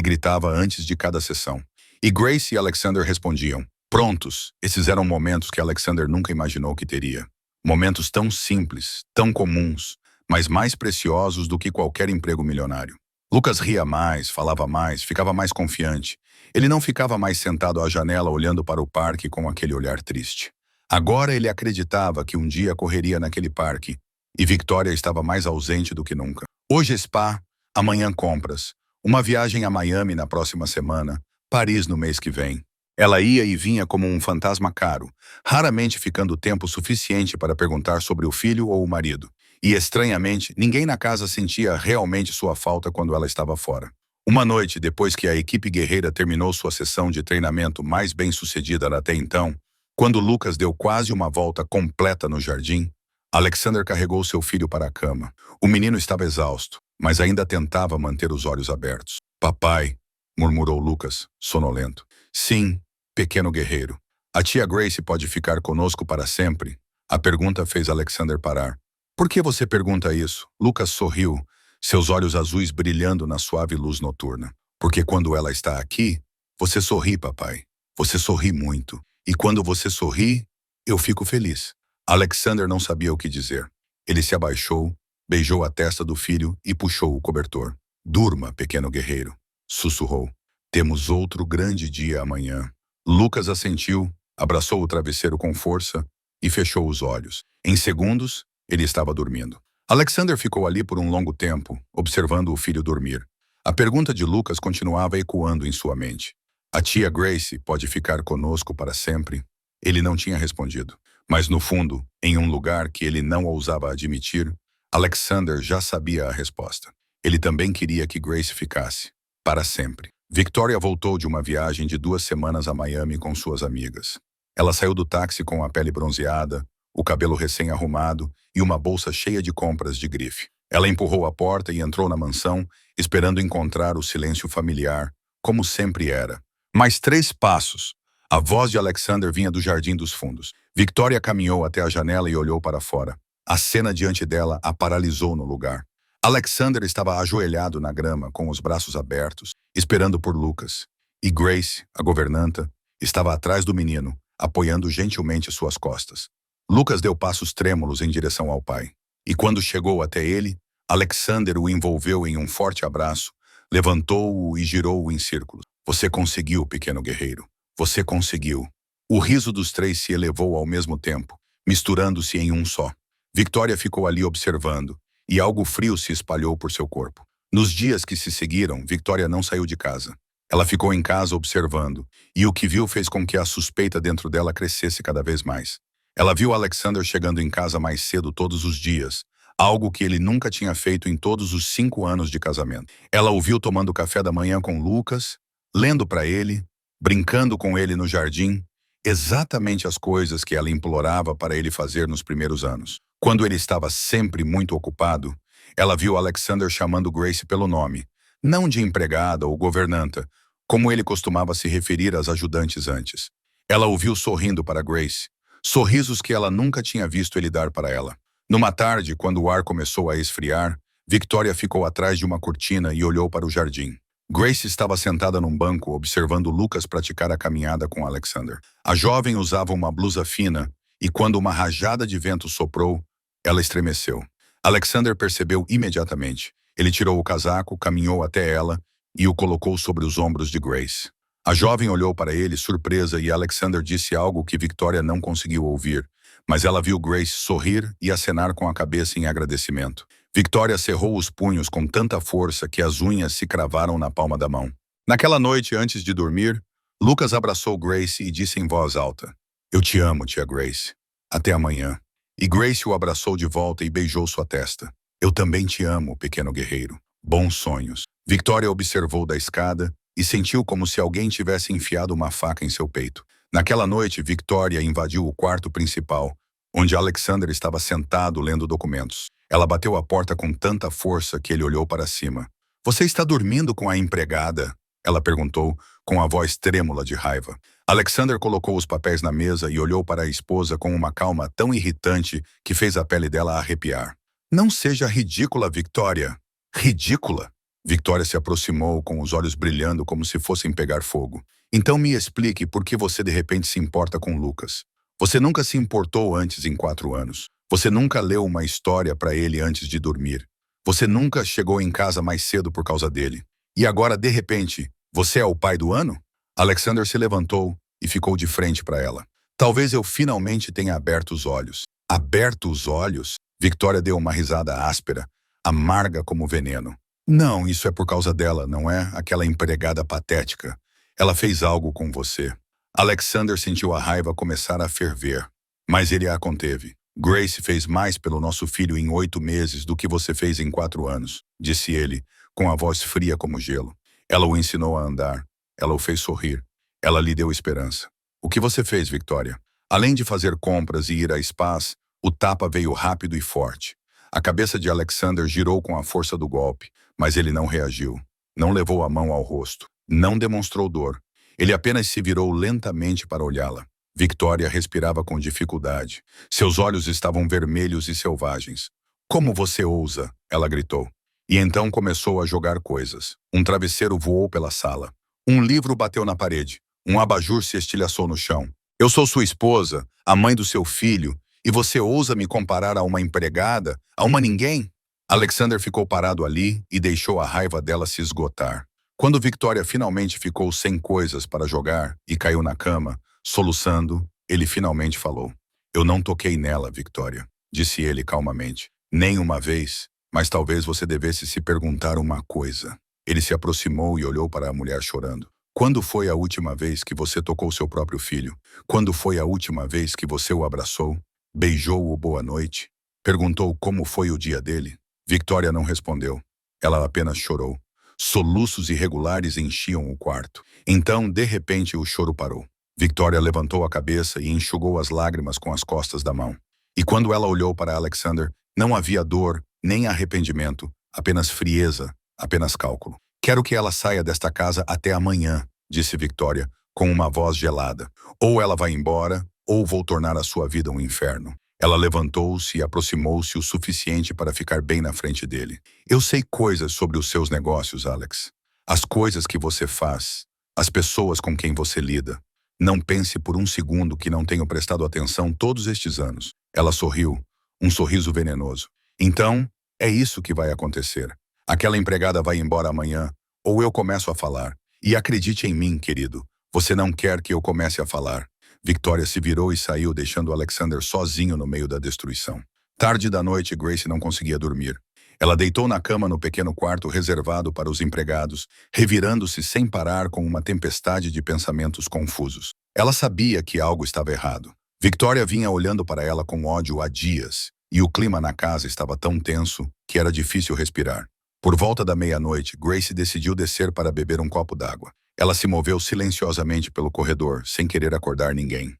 gritava antes de cada sessão. E Grace e Alexander respondiam. Prontos. Esses eram momentos que Alexander nunca imaginou que teria. Momentos tão simples, tão comuns, mas mais preciosos do que qualquer emprego milionário. Lucas ria mais, falava mais, ficava mais confiante. Ele não ficava mais sentado à janela olhando para o parque com aquele olhar triste. Agora ele acreditava que um dia correria naquele parque, e Victoria estava mais ausente do que nunca. Hoje spa, amanhã compras, uma viagem a Miami na próxima semana, Paris no mês que vem. Ela ia e vinha como um fantasma caro, raramente ficando tempo suficiente para perguntar sobre o filho ou o marido. E, estranhamente, ninguém na casa sentia realmente sua falta quando ela estava fora. Uma noite, depois que a equipe guerreira terminou sua sessão de treinamento mais bem-sucedida até então, quando Lucas deu quase uma volta completa no jardim, Alexander carregou seu filho para a cama. O menino estava exausto, mas ainda tentava manter os olhos abertos. Papai, murmurou Lucas, sonolento. Sim, pequeno guerreiro. A tia Grace pode ficar conosco para sempre? A pergunta fez Alexander parar. Por que você pergunta isso? Lucas sorriu, seus olhos azuis brilhando na suave luz noturna. Porque quando ela está aqui, você sorri, papai. Você sorri muito. E quando você sorri, eu fico feliz. Alexander não sabia o que dizer. Ele se abaixou, beijou a testa do filho e puxou o cobertor. Durma, pequeno guerreiro, sussurrou. Temos outro grande dia amanhã. Lucas assentiu, abraçou o travesseiro com força e fechou os olhos. Em segundos, ele estava dormindo. Alexander ficou ali por um longo tempo, observando o filho dormir. A pergunta de Lucas continuava ecoando em sua mente. A tia Grace pode ficar conosco para sempre? Ele não tinha respondido. Mas no fundo, em um lugar que ele não ousava admitir, Alexander já sabia a resposta. Ele também queria que Grace ficasse. Para sempre. Victoria voltou de uma viagem de 2 semanas a Miami com suas amigas. Ela saiu do táxi com a pele bronzeada, o cabelo recém-arrumado e uma bolsa cheia de compras de grife. Ela empurrou a porta e entrou na mansão, esperando encontrar o silêncio familiar, como sempre era. Mais 3 passos. A voz de Alexander vinha do jardim dos fundos. Victoria caminhou até a janela e olhou para fora. A cena diante dela a paralisou no lugar. Alexander estava ajoelhado na grama, com os braços abertos, esperando por Lucas. E Grace, a governanta, estava atrás do menino, apoiando gentilmente suas costas. Lucas deu passos trêmulos em direção ao pai. E quando chegou até ele, Alexander o envolveu em um forte abraço, levantou-o e girou-o em círculos. Você conseguiu, pequeno guerreiro. Você conseguiu. O riso dos três se elevou ao mesmo tempo, misturando-se em um só. Victoria ficou ali observando, e algo frio se espalhou por seu corpo. Nos dias que se seguiram, Victoria não saiu de casa. Ela ficou em casa observando, e o que viu fez com que a suspeita dentro dela crescesse cada vez mais. Ela viu Alexander chegando em casa mais cedo todos os dias, algo que ele nunca tinha feito em todos os 5 anos de casamento. Ela o viu tomando café da manhã com Lucas, lendo para ele, brincando com ele no jardim, exatamente as coisas que ela implorava para ele fazer nos primeiros anos. Quando ele estava sempre muito ocupado, ela viu Alexander chamando Grace pelo nome, não de empregada ou governanta, como ele costumava se referir às ajudantes antes. Ela o viu sorrindo para Grace, sorrisos que ela nunca tinha visto ele dar para ela. Numa tarde, quando o ar começou a esfriar, Victoria ficou atrás de uma cortina e olhou para o jardim. Grace estava sentada num banco observando Lucas praticar a caminhada com Alexander. A jovem usava uma blusa fina e quando uma rajada de vento soprou, ela estremeceu. Alexander percebeu imediatamente. Ele tirou o casaco, caminhou até ela e o colocou sobre os ombros de Grace. A jovem olhou para ele, surpresa, e Alexander disse algo que Victoria não conseguiu ouvir, mas ela viu Grace sorrir e acenar com a cabeça em agradecimento. Victoria cerrou os punhos com tanta força que as unhas se cravaram na palma da mão. Naquela noite, antes de dormir, Lucas abraçou Grace e disse em voz alta: "Eu te amo, tia Grace. Até amanhã." E Grace o abraçou de volta e beijou sua testa. "Eu também te amo, pequeno guerreiro. Bons sonhos." Victoria observou da escada e sentiu como se alguém tivesse enfiado uma faca em seu peito. Naquela noite, Victoria invadiu o quarto principal, onde Alexander estava sentado lendo documentos. Ela bateu a porta com tanta força que ele olhou para cima. "Você está dormindo com a empregada?" ela perguntou, com a voz trêmula de raiva. Alexander colocou os papéis na mesa e olhou para a esposa com uma calma tão irritante que fez a pele dela arrepiar. "Não seja ridícula, Victoria." "Ridícula?" Victoria se aproximou com os olhos brilhando como se fossem pegar fogo. "Então me explique por que você de repente se importa com Lucas. Você nunca se importou antes em 4 anos. Você nunca leu uma história para ele antes de dormir. Você nunca chegou em casa mais cedo por causa dele. E agora, de repente, você é o pai do ano?" Alexander se levantou e ficou de frente para ela. "Talvez eu finalmente tenha aberto os olhos." "Aberto os olhos?" Victoria deu uma risada áspera, amarga como veneno. "Não, isso é por causa dela, não é? Aquela empregada patética. Ela fez algo com você." Alexander sentiu a raiva começar a ferver, mas ele a conteve. "Grace fez mais pelo nosso filho em 8 meses do que você fez em 4 anos, disse ele, com a voz fria como gelo. "Ela o ensinou a andar. Ela o fez sorrir. Ela lhe deu esperança." "O que você fez, Victoria?" Além de fazer compras e ir a spas, o tapa veio rápido e forte. A cabeça de Alexander girou com a força do golpe, mas ele não reagiu. Não levou a mão ao rosto. Não demonstrou dor. Ele apenas se virou lentamente para olhá-la. Victoria respirava com dificuldade. Seus olhos estavam vermelhos e selvagens. "Como você ousa?" ela gritou. E então começou a jogar coisas. Um travesseiro voou pela sala. Um livro bateu na parede. Um abajur se estilhaçou no chão. "Eu sou sua esposa, a mãe do seu filho, e você ousa me comparar a uma empregada, a uma ninguém?" Alexander ficou parado ali e deixou a raiva dela se esgotar. Quando Victoria finalmente ficou sem coisas para jogar e caiu na cama, soluçando, ele finalmente falou: "Eu não toquei nela, Victoria", disse ele calmamente. "Nem uma vez, mas talvez você devesse se perguntar uma coisa." Ele se aproximou e olhou para a mulher chorando. "Quando foi a última vez que você tocou seu próprio filho? Quando foi a última vez que você o abraçou? Beijou-o boa noite? Perguntou como foi o dia dele?" Victoria não respondeu. Ela apenas chorou. Soluços irregulares enchiam o quarto. Então, de repente, o choro parou. Victoria levantou a cabeça e enxugou as lágrimas com as costas da mão. E quando ela olhou para Alexander, não havia dor, nem arrependimento, apenas frieza, apenas cálculo. "Quero que ela saia desta casa até amanhã", disse Victoria, com uma voz gelada. Ou ela vai embora, ou vou tornar a sua vida um inferno. Ela levantou-se e aproximou-se o suficiente para ficar bem na frente dele. Eu sei coisas sobre os seus negócios, Alex. As coisas que você faz, as pessoas com quem você lida. Não pense por um segundo que não tenho prestado atenção todos estes anos. Ela sorriu, um sorriso venenoso. Então, é isso que vai acontecer. Aquela empregada vai embora amanhã, ou eu começo a falar. E acredite em mim, querido, você não quer que eu comece a falar. Victoria se virou e saiu, deixando Alexander sozinho no meio da destruição. Tarde da noite, Grace não conseguia dormir. Ela deitou na cama no pequeno quarto reservado para os empregados, revirando-se sem parar com uma tempestade de pensamentos confusos. Ela sabia que algo estava errado. Victoria vinha olhando para ela com ódio há dias, e o clima na casa estava tão tenso que era difícil respirar. Por volta da meia-noite, Grace decidiu descer para beber um copo d'água. Ela se moveu silenciosamente pelo corredor, sem querer acordar ninguém.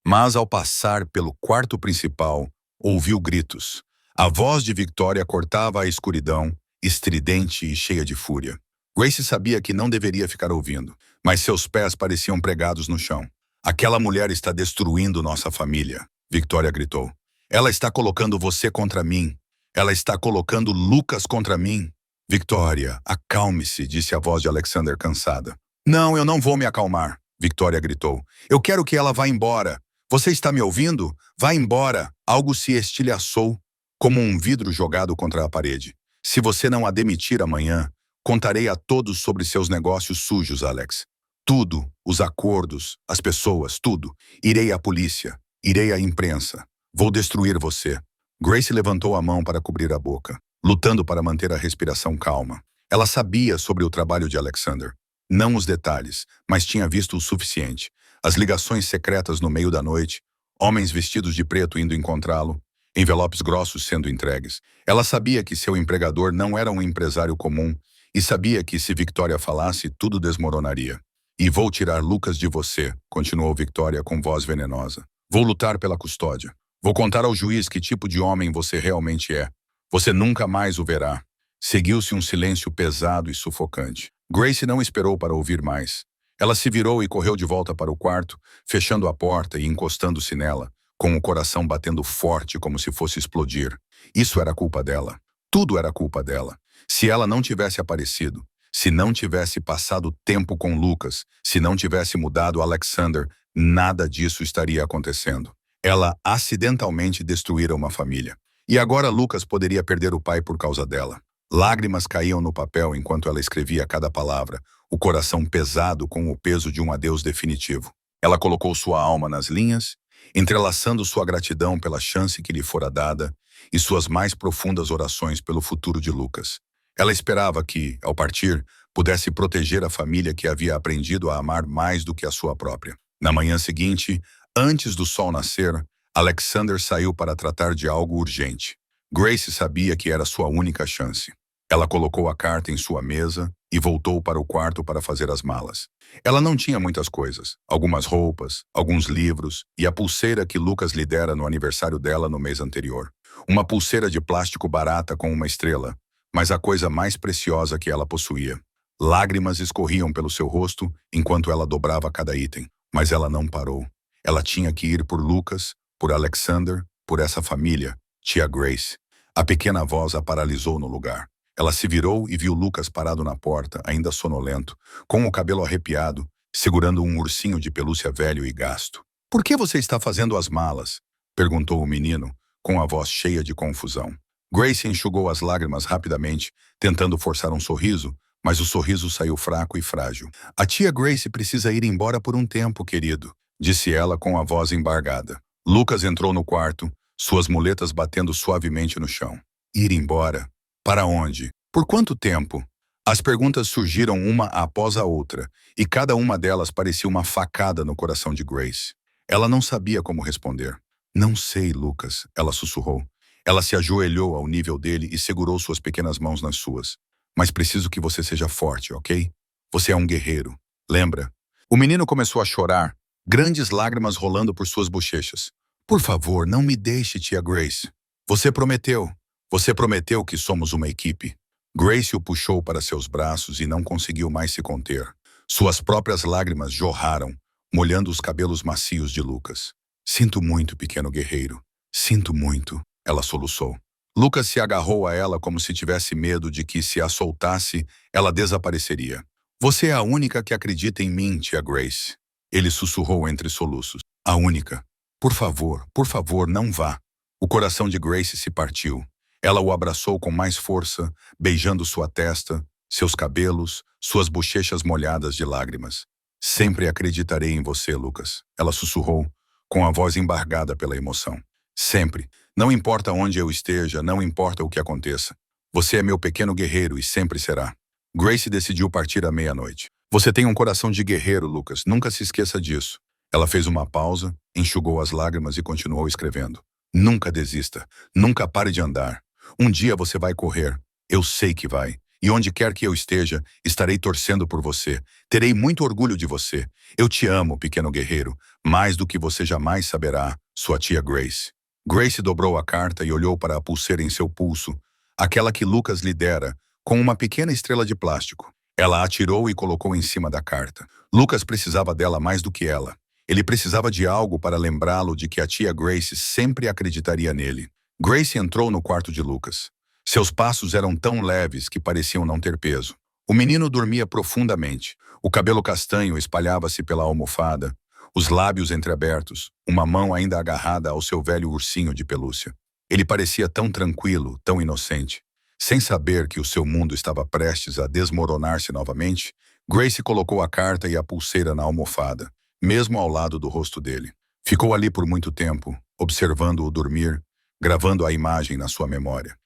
Mas ao passar pelo quarto principal, ouviu gritos. A voz de Victoria cortava a escuridão, estridente e cheia de fúria. Grace sabia que não deveria ficar ouvindo, mas seus pés pareciam pregados no chão. Aquela mulher está destruindo nossa família, Victoria gritou. Ela está colocando você contra mim. Ela está colocando Lucas contra mim. Victoria, acalme-se, disse a voz de Alexander cansada. Não, eu não vou me acalmar, Victoria gritou. Eu quero que ela vá embora. Você está me ouvindo? Vá embora. Algo se estilhaçou, como um vidro jogado contra a parede. Se você não a demitir amanhã, contarei a todos sobre seus negócios sujos, Alex. Tudo, os acordos, as pessoas, tudo. Irei à polícia, irei à imprensa. Vou destruir você. Grace levantou a mão para cobrir a boca, lutando para manter a respiração calma. Ela sabia sobre o trabalho de Alexander. Não os detalhes, mas tinha visto o suficiente. As ligações secretas no meio da noite, homens vestidos de preto indo encontrá-lo, envelopes grossos sendo entregues. Ela sabia que seu empregador não era um empresário comum e sabia que se Victoria falasse, tudo desmoronaria. E vou tirar Lucas de você, continuou Victoria com voz venenosa. Vou lutar pela custódia. Vou contar ao juiz que tipo de homem você realmente é. Você nunca mais o verá. Seguiu-se um silêncio pesado e sufocante. Grace não esperou para ouvir mais. Ela se virou e correu de volta para o quarto, fechando a porta e encostando-se nela, com o coração batendo forte como se fosse explodir. Isso era culpa dela. Tudo era culpa dela. Se ela não tivesse aparecido, se não tivesse passado tempo com Lucas, se não tivesse mudado Alexander, nada disso estaria acontecendo. Ela acidentalmente destruíra uma família. E agora Lucas poderia perder o pai por causa dela. Lágrimas caíam no papel enquanto ela escrevia cada palavra, o coração pesado com o peso de um adeus definitivo. Ela colocou sua alma nas linhas, entrelaçando sua gratidão pela chance que lhe fora dada e suas mais profundas orações pelo futuro de Lucas. Ela esperava que, ao partir, pudesse proteger a família que havia aprendido a amar mais do que a sua própria. Na manhã seguinte, antes do sol nascer, Alexander saiu para tratar de algo urgente. Grace sabia que era sua única chance. Ela colocou a carta em sua mesa e voltou para o quarto para fazer as malas. Ela não tinha muitas coisas, algumas roupas, alguns livros e a pulseira que Lucas lhe dera no aniversário dela no mês anterior. Uma pulseira de plástico barata com uma estrela, mas a coisa mais preciosa que ela possuía. Lágrimas escorriam pelo seu rosto enquanto ela dobrava cada item, mas ela não parou. Ela tinha que ir por Lucas, por Alexander, por essa família, tia Grace. A pequena voz a paralisou no lugar. Ela se virou e viu Lucas parado na porta, ainda sonolento, com o cabelo arrepiado, segurando um ursinho de pelúcia velho e gasto. "Por que você está fazendo as malas?" perguntou o menino, com a voz cheia de confusão. Grace enxugou as lágrimas rapidamente, tentando forçar um sorriso, mas o sorriso saiu fraco e frágil. "A tia Grace precisa ir embora por um tempo, querido", disse ela com a voz embargada. Lucas entrou no quarto, suas muletas batendo suavemente no chão. Ir embora? Para onde? Por quanto tempo? As perguntas surgiram uma após a outra, e cada uma delas parecia uma facada no coração de Grace. Ela não sabia como responder. "Não sei, Lucas", ela sussurrou. Ela se ajoelhou ao nível dele e segurou suas pequenas mãos nas suas. "Mas preciso que você seja forte, ok? Você é um guerreiro. Lembra?" O menino começou a chorar, grandes lágrimas rolando por suas bochechas. "Por favor, não me deixe, tia Grace. Você prometeu. Você prometeu que somos uma equipe." Grace o puxou para seus braços e não conseguiu mais se conter. Suas próprias lágrimas jorraram, molhando os cabelos macios de Lucas. Sinto muito, pequeno guerreiro. Sinto muito, ela soluçou. Lucas se agarrou a ela como se tivesse medo de que, se a soltasse, ela desapareceria. Você é a única que acredita em mim, tia Grace. Ele sussurrou entre soluços. A única. Por favor, não vá. O coração de Grace se partiu. Ela o abraçou com mais força, beijando sua testa, seus cabelos, suas bochechas molhadas de lágrimas. Sempre acreditarei em você, Lucas, ela sussurrou, com a voz embargada pela emoção. Sempre. Não importa onde eu esteja, não importa o que aconteça. Você é meu pequeno guerreiro e sempre será. Grace decidiu partir à meia-noite. Você tem um coração de guerreiro, Lucas. Nunca se esqueça disso. Ela fez uma pausa, enxugou as lágrimas e continuou escrevendo. Nunca desista. Nunca pare de andar. Um dia você vai correr. Eu sei que vai. E onde quer que eu esteja, estarei torcendo por você. Terei muito orgulho de você. Eu te amo, pequeno guerreiro, mais do que você jamais saberá, sua tia Grace. Grace dobrou a carta e olhou para a pulseira em seu pulso, aquela que Lucas lhe dera, com uma pequena estrela de plástico. Ela a atirou e colocou em cima da carta. Lucas precisava dela mais do que ela. Ele precisava de algo para lembrá-lo de que a tia Grace sempre acreditaria nele. Grace entrou no quarto de Lucas. Seus passos eram tão leves que pareciam não ter peso. O menino dormia profundamente. O cabelo castanho espalhava-se pela almofada, os lábios entreabertos, uma mão ainda agarrada ao seu velho ursinho de pelúcia. Ele parecia tão tranquilo, tão inocente. Sem saber que o seu mundo estava prestes a desmoronar-se novamente, Grace colocou a carta e a pulseira na almofada, mesmo ao lado do rosto dele. Ficou ali por muito tempo, observando-o dormir, gravando a imagem na sua memória.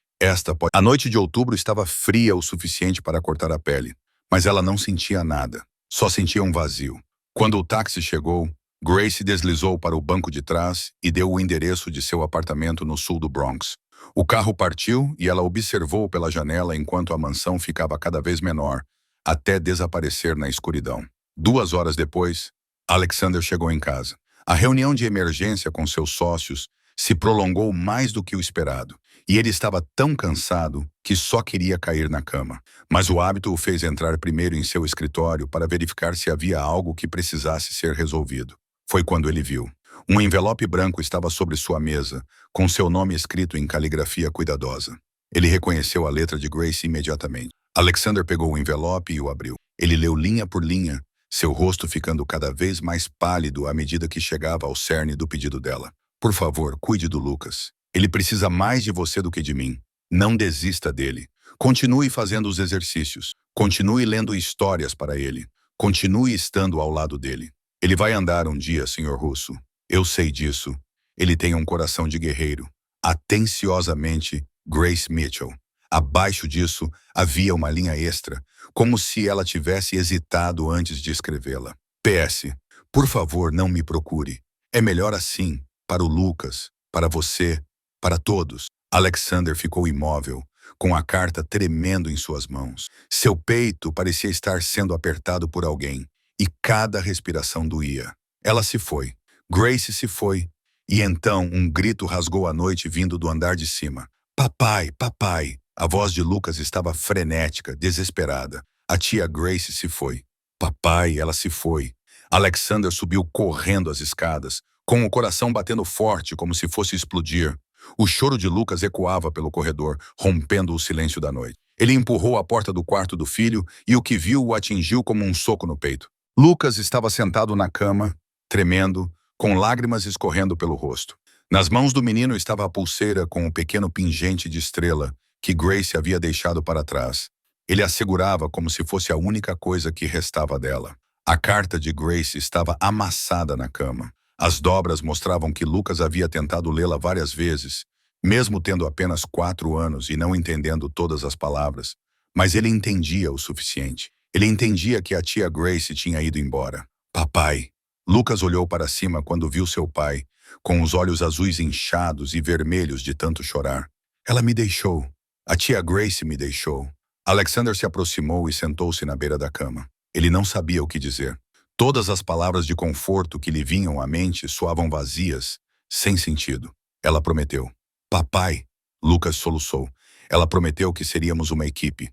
A noite de outubro estava fria o suficiente para cortar a pele, mas ela não sentia nada, só sentia um vazio. Quando o táxi chegou, Grace deslizou para o banco de trás e deu o endereço de seu apartamento no sul do Bronx. O carro partiu e ela observou pela janela enquanto a mansão ficava cada vez menor, até desaparecer na escuridão. 2 horas depois, Alexander chegou em casa. A reunião de emergência com seus sócios se prolongou mais do que o esperado, e ele estava tão cansado que só queria cair na cama. Mas o hábito o fez entrar primeiro em seu escritório para verificar se havia algo que precisasse ser resolvido. Foi quando ele viu. Um envelope branco estava sobre sua mesa, com seu nome escrito em caligrafia cuidadosa. Ele reconheceu a letra de Grace imediatamente. Alexander pegou o envelope e o abriu. Ele leu linha por linha, seu rosto ficando cada vez mais pálido à medida que chegava ao cerne do pedido dela. Por favor, cuide do Lucas. Ele precisa mais de você do que de mim. Não desista dele. Continue fazendo os exercícios. Continue lendo histórias para ele. Continue estando ao lado dele. Ele vai andar um dia, Sr. Russo. Eu sei disso. Ele tem um coração de guerreiro. Atenciosamente, Grace Mitchell. Abaixo disso, havia uma linha extra, como se ela tivesse hesitado antes de escrevê-la. PS. Por favor, não me procure. É melhor assim, para o Lucas, para você, para todos. Alexander ficou imóvel, com a carta tremendo em suas mãos. Seu peito parecia estar sendo apertado por alguém, e cada respiração doía. Ela se foi. Grace se foi. E então um grito rasgou a noite vindo do andar de cima. Papai, papai! A voz de Lucas estava frenética, desesperada. A tia Grace se foi. Papai, ela se foi. Alexander subiu correndo as escadas, com o coração batendo forte como se fosse explodir. O choro de Lucas ecoava pelo corredor, rompendo o silêncio da noite. Ele empurrou a porta do quarto do filho e o que viu o atingiu como um soco no peito. Lucas estava sentado na cama, tremendo, com lágrimas escorrendo pelo rosto. Nas mãos do menino estava a pulseira com o pequeno pingente de estrela que Grace havia deixado para trás. Ele a segurava como se fosse a única coisa que restava dela. A carta de Grace estava amassada na cama. As dobras mostravam que Lucas havia tentado lê-la várias vezes, mesmo tendo apenas 4 anos e não entendendo todas as palavras. Mas ele entendia o suficiente. Ele entendia que a tia Grace tinha ido embora. Papai. Lucas olhou para cima quando viu seu pai, com os olhos azuis inchados e vermelhos de tanto chorar. Ela me deixou. A tia Grace me deixou. Alexander se aproximou e sentou-se na beira da cama. Ele não sabia o que dizer. Todas as palavras de conforto que lhe vinham à mente soavam vazias, sem sentido. Ela prometeu. Papai, Lucas soluçou. Ela prometeu que seríamos uma equipe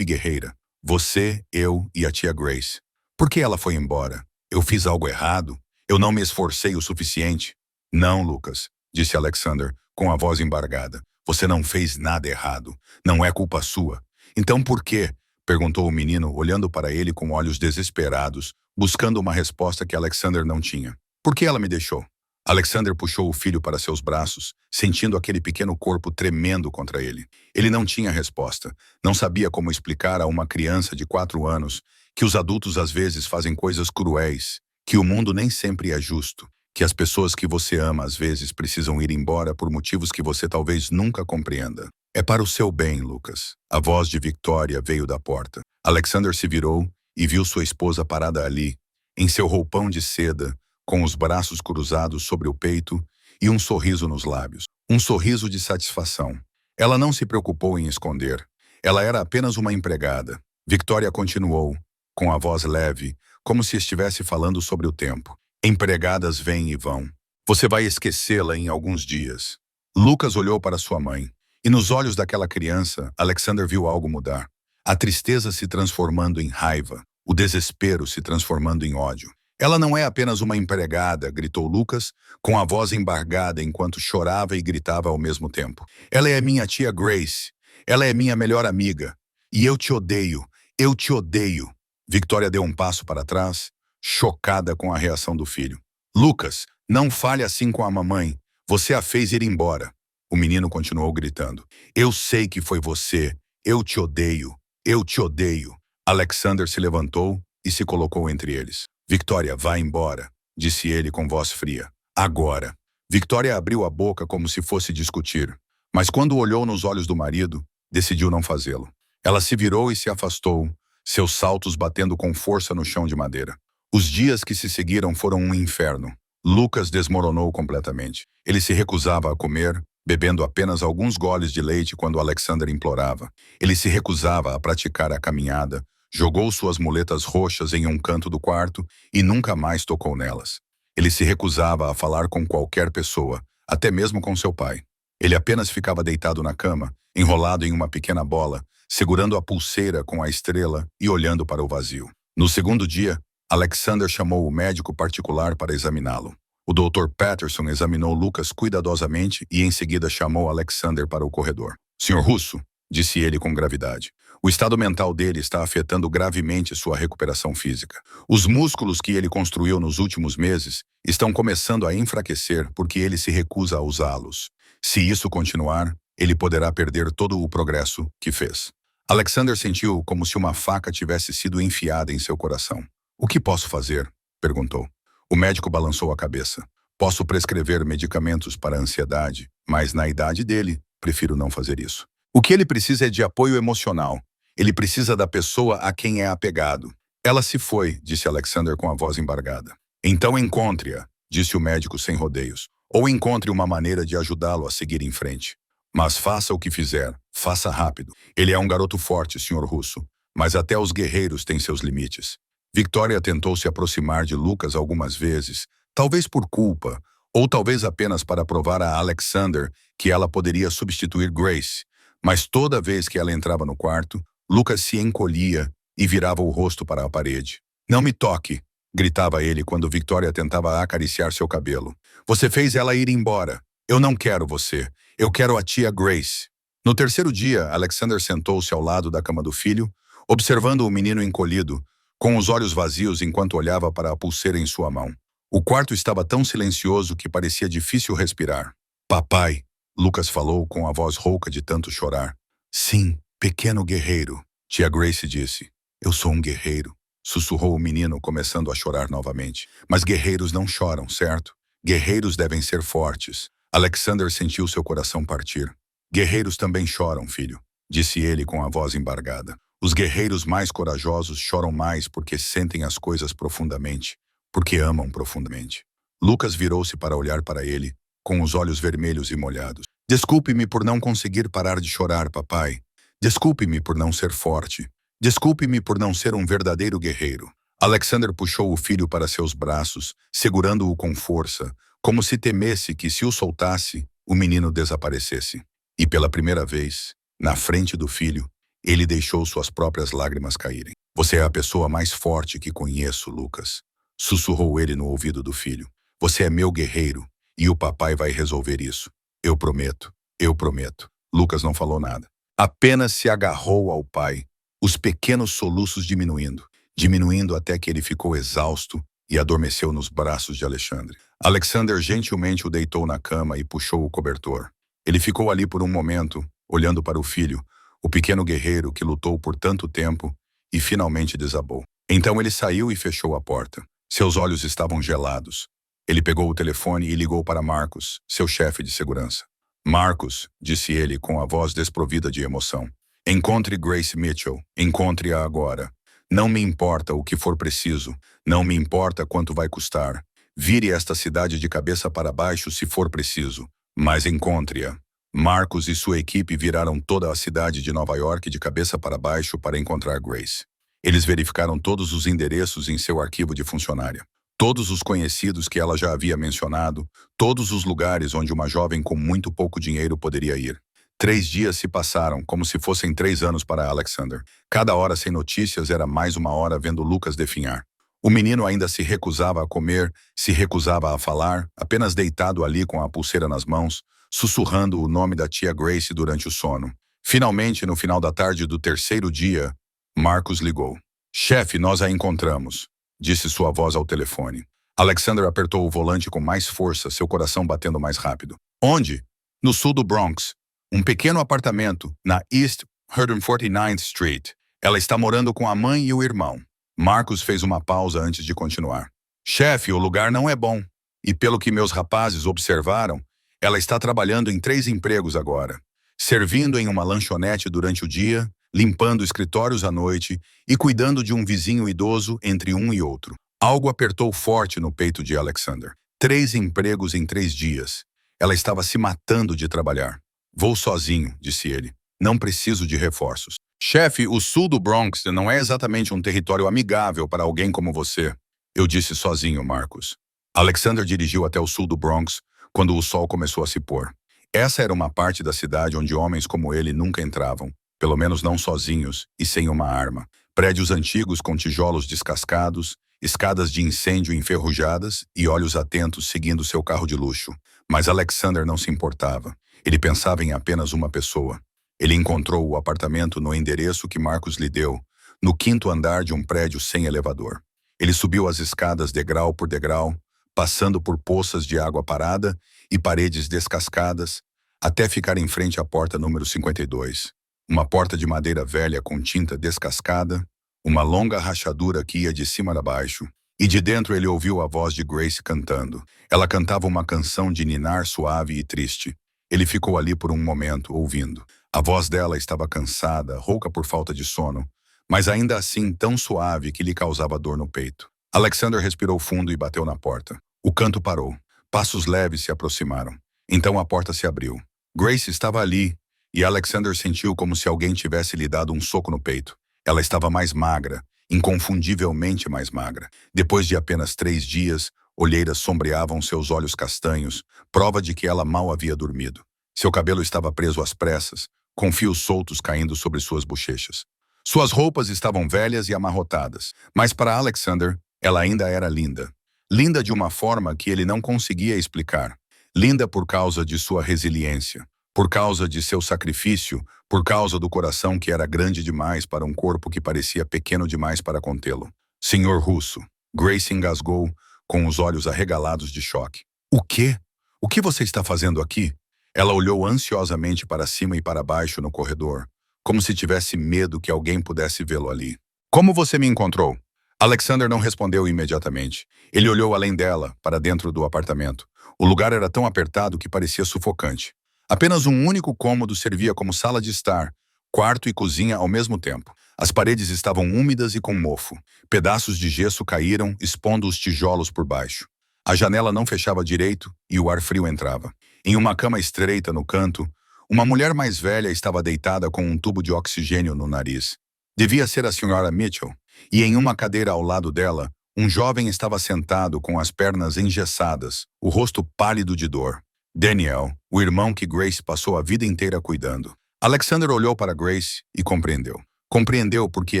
guerreira. Você, eu e a tia Grace. Por que ela foi embora? Eu fiz algo errado? Eu não me esforcei o suficiente? Não, Lucas, disse Alexander, com a voz embargada. Você não fez nada errado. Não é culpa sua. Então por quê? Perguntou o menino, olhando para ele com olhos desesperados, buscando uma resposta que Alexander não tinha. Por que ela me deixou? Alexander puxou o filho para seus braços, sentindo aquele pequeno corpo tremendo contra ele. Ele não tinha resposta. Não sabia como explicar a uma criança de 4 anos que os adultos às vezes fazem coisas cruéis, que o mundo nem sempre é justo, que as pessoas que você ama às vezes precisam ir embora por motivos que você talvez nunca compreenda. É para o seu bem, Lucas. A voz de Victoria veio da porta. Alexander se virou e viu sua esposa parada ali, em seu roupão de seda, com os braços cruzados sobre o peito e um sorriso nos lábios. Um sorriso de satisfação. Ela não se preocupou em esconder. Ela era apenas uma empregada. Victoria continuou, com a voz leve, como se estivesse falando sobre o tempo. Empregadas vêm e vão. Você vai esquecê-la em alguns dias. Lucas olhou para sua mãe. E nos olhos daquela criança, Alexander viu algo mudar. A tristeza se transformando em raiva. O desespero se transformando em ódio. Ela não é apenas uma empregada, gritou Lucas, com a voz embargada enquanto chorava e gritava ao mesmo tempo. Ela é minha tia Grace. Ela é minha melhor amiga. E eu te odeio. Eu te odeio. Victoria deu um passo para trás, chocada com a reação do filho. Lucas, não fale assim com a mamãe. Você a fez ir embora. O menino continuou gritando. Eu sei que foi você. Eu te odeio. Eu te odeio. Alexander se levantou e se colocou entre eles. Victoria, vá embora, disse ele com voz fria. Agora. Victoria abriu a boca como se fosse discutir, mas quando olhou nos olhos do marido, decidiu não fazê-lo. Ela se virou e se afastou, seus saltos batendo com força no chão de madeira. Os dias que se seguiram foram um inferno. Lucas desmoronou completamente. Ele se recusava a comer, bebendo apenas alguns goles de leite quando Alexander implorava. Ele se recusava a praticar a caminhada, jogou suas muletas roxas em um canto do quarto e nunca mais tocou nelas. Ele se recusava a falar com qualquer pessoa, até mesmo com seu pai. Ele apenas ficava deitado na cama, enrolado em uma pequena bola, segurando a pulseira com a estrela e olhando para o vazio. No segundo dia, Alexander chamou o médico particular para examiná-lo. O Dr. Patterson examinou Lucas cuidadosamente e em seguida chamou Alexander para o corredor. Sr. Russo, disse ele com gravidade, o estado mental dele está afetando gravemente sua recuperação física. Os músculos que ele construiu nos últimos meses estão começando a enfraquecer porque ele se recusa a usá-los. Se isso continuar, ele poderá perder todo o progresso que fez. Alexander sentiu como se uma faca tivesse sido enfiada em seu coração. O que posso fazer? Perguntou. O médico balançou a cabeça. Posso prescrever medicamentos para a ansiedade, mas na idade dele, prefiro não fazer isso. O que ele precisa é de apoio emocional. Ele precisa da pessoa a quem é apegado. Ela se foi, disse Alexander com a voz embargada. Então encontre-a, disse o médico sem rodeios. Ou encontre uma maneira de ajudá-lo a seguir em frente. Mas faça o que fizer, faça rápido. Ele é um garoto forte, Sr. Russo, mas até os guerreiros têm seus limites. Victoria tentou se aproximar de Lucas algumas vezes, talvez por culpa, ou talvez apenas para provar a Alexander que ela poderia substituir Grace. Mas toda vez que ela entrava no quarto, Lucas se encolhia e virava o rosto para a parede. Não me toque, gritava ele quando Victoria tentava acariciar seu cabelo. Você fez ela ir embora. Eu não quero você. Eu quero a tia Grace. No terceiro dia, Alexander sentou-se ao lado da cama do filho, observando o menino encolhido, com os olhos vazios enquanto olhava para a pulseira em sua mão. O quarto estava tão silencioso que parecia difícil respirar. Papai, Lucas falou com a voz rouca de tanto chorar. Sim, pequeno guerreiro, tia Grace disse. Eu sou um guerreiro, sussurrou o menino, começando a chorar novamente. Mas guerreiros não choram, certo? Guerreiros devem ser fortes. Alexander sentiu seu coração partir. Guerreiros também choram, filho, disse ele com a voz embargada. Os guerreiros mais corajosos choram mais porque sentem as coisas profundamente, porque amam profundamente. Lucas virou-se para olhar para ele, com os olhos vermelhos e molhados. Desculpe-me por não conseguir parar de chorar, papai. Desculpe-me por não ser forte. Desculpe-me por não ser um verdadeiro guerreiro. Alexander puxou o filho para seus braços, segurando-o com força, como se temesse que, se o soltasse, o menino desaparecesse. E pela primeira vez, na frente do filho, ele deixou suas próprias lágrimas caírem. Você é a pessoa mais forte que conheço, Lucas. Sussurrou ele no ouvido do filho. Você é meu guerreiro, e o papai vai resolver isso. Eu prometo, eu prometo. Lucas não falou nada. Apenas se agarrou ao pai, os pequenos soluços diminuindo até que ele ficou exausto e adormeceu nos braços de Alexandre. Alexander gentilmente o deitou na cama e puxou o cobertor. Ele ficou ali por um momento, olhando para o filho, o pequeno guerreiro que lutou por tanto tempo e finalmente desabou. Então ele saiu e fechou a porta. Seus olhos estavam gelados. Ele pegou o telefone e ligou para Marcos, seu chefe de segurança. Marcos, disse ele com a voz desprovida de emoção. Encontre Grace Mitchell. Encontre-a agora. Não me importa o que for preciso. Não me importa quanto vai custar. Vire esta cidade de cabeça para baixo se for preciso. Mas encontre-a. Marcos e sua equipe viraram toda a cidade de Nova York de cabeça para baixo para encontrar Grace. Eles verificaram todos os endereços em seu arquivo de funcionária. Todos os conhecidos que ela já havia mencionado, todos os lugares onde uma jovem com muito pouco dinheiro poderia ir. 3 dias se passaram, como se fossem 3 anos para Alexander. Cada hora sem notícias era mais uma hora vendo Lucas definhar. O menino ainda se recusava a comer, se recusava a falar, apenas deitado ali com a pulseira nas mãos, sussurrando o nome da tia Grace durante o sono. Finalmente, no final da tarde do 3º dia, Marcos ligou. Chefe, nós a encontramos, disse sua voz ao telefone. Alexander apertou o volante com mais força, seu coração batendo mais rápido. Onde? No sul do Bronx. Um pequeno apartamento, na East 149th Street. Ela está morando com a mãe e o irmão. Marcos fez uma pausa antes de continuar. Chefe, o lugar não é bom. E pelo que meus rapazes observaram, ela está trabalhando em 3 empregos agora. Servindo em uma lanchonete durante o dia, limpando escritórios à noite e cuidando de um vizinho idoso entre um e outro. Algo apertou forte no peito de Alexander. 3 empregos em 3 dias. Ela estava se matando de trabalhar. Vou sozinho, disse ele. Não preciso de reforços. Chefe, o sul do Bronx não é exatamente um território amigável para alguém como você. Eu disse sozinho, Marcos. Alexander dirigiu até o sul do Bronx quando o sol começou a se pôr. Essa era uma parte da cidade onde homens como ele nunca entravam, pelo menos não sozinhos e sem uma arma. Prédios antigos com tijolos descascados, escadas de incêndio enferrujadas e olhos atentos seguindo seu carro de luxo. Mas Alexander não se importava. Ele pensava em apenas uma pessoa. Ele encontrou o apartamento no endereço que Marcos lhe deu, no 5º andar de um prédio sem elevador. Ele subiu as escadas degrau por degrau, passando por poças de água parada e paredes descascadas, até ficar em frente à porta número 52. Uma porta de madeira velha com tinta descascada, uma longa rachadura que ia de cima a baixo, e de dentro ele ouviu a voz de Grace cantando. Ela cantava uma canção de ninar suave e triste. Ele ficou ali por um momento, ouvindo. A voz dela estava cansada, rouca por falta de sono, mas ainda assim tão suave que lhe causava dor no peito. Alexander respirou fundo e bateu na porta. O canto parou. Passos leves se aproximaram. Então a porta se abriu. Grace estava ali, e Alexander sentiu como se alguém tivesse lhe dado um soco no peito. Ela estava mais magra, inconfundivelmente mais magra. Depois de apenas 3 dias, olheiras sombreavam seus olhos castanhos, prova de que ela mal havia dormido. Seu cabelo estava preso às pressas, com fios soltos caindo sobre suas bochechas. Suas roupas estavam velhas e amarrotadas, mas para Alexander, ela ainda era linda. Linda de uma forma que ele não conseguia explicar. Linda por causa de sua resiliência, por causa de seu sacrifício, por causa do coração que era grande demais para um corpo que parecia pequeno demais para contê-lo. Senhor Russo, Grace engasgou, com os olhos arregalados de choque. O quê? O que você está fazendo aqui? Ela olhou ansiosamente para cima e para baixo no corredor, como se tivesse medo que alguém pudesse vê-lo ali. Como você me encontrou? Alexander não respondeu imediatamente. Ele olhou além dela, para dentro do apartamento. O lugar era tão apertado que parecia sufocante. Apenas um único cômodo servia como sala de estar, quarto e cozinha ao mesmo tempo. As paredes estavam úmidas e com mofo. Pedaços de gesso caíram, expondo os tijolos por baixo. A janela não fechava direito e o ar frio entrava. Em uma cama estreita no canto, uma mulher mais velha estava deitada com um tubo de oxigênio no nariz. Devia ser a senhora Mitchell. E em uma cadeira ao lado dela, um jovem estava sentado com as pernas engessadas, o rosto pálido de dor. Daniel, o irmão que Grace passou a vida inteira cuidando. Alexander olhou para Grace e compreendeu. Compreendeu por que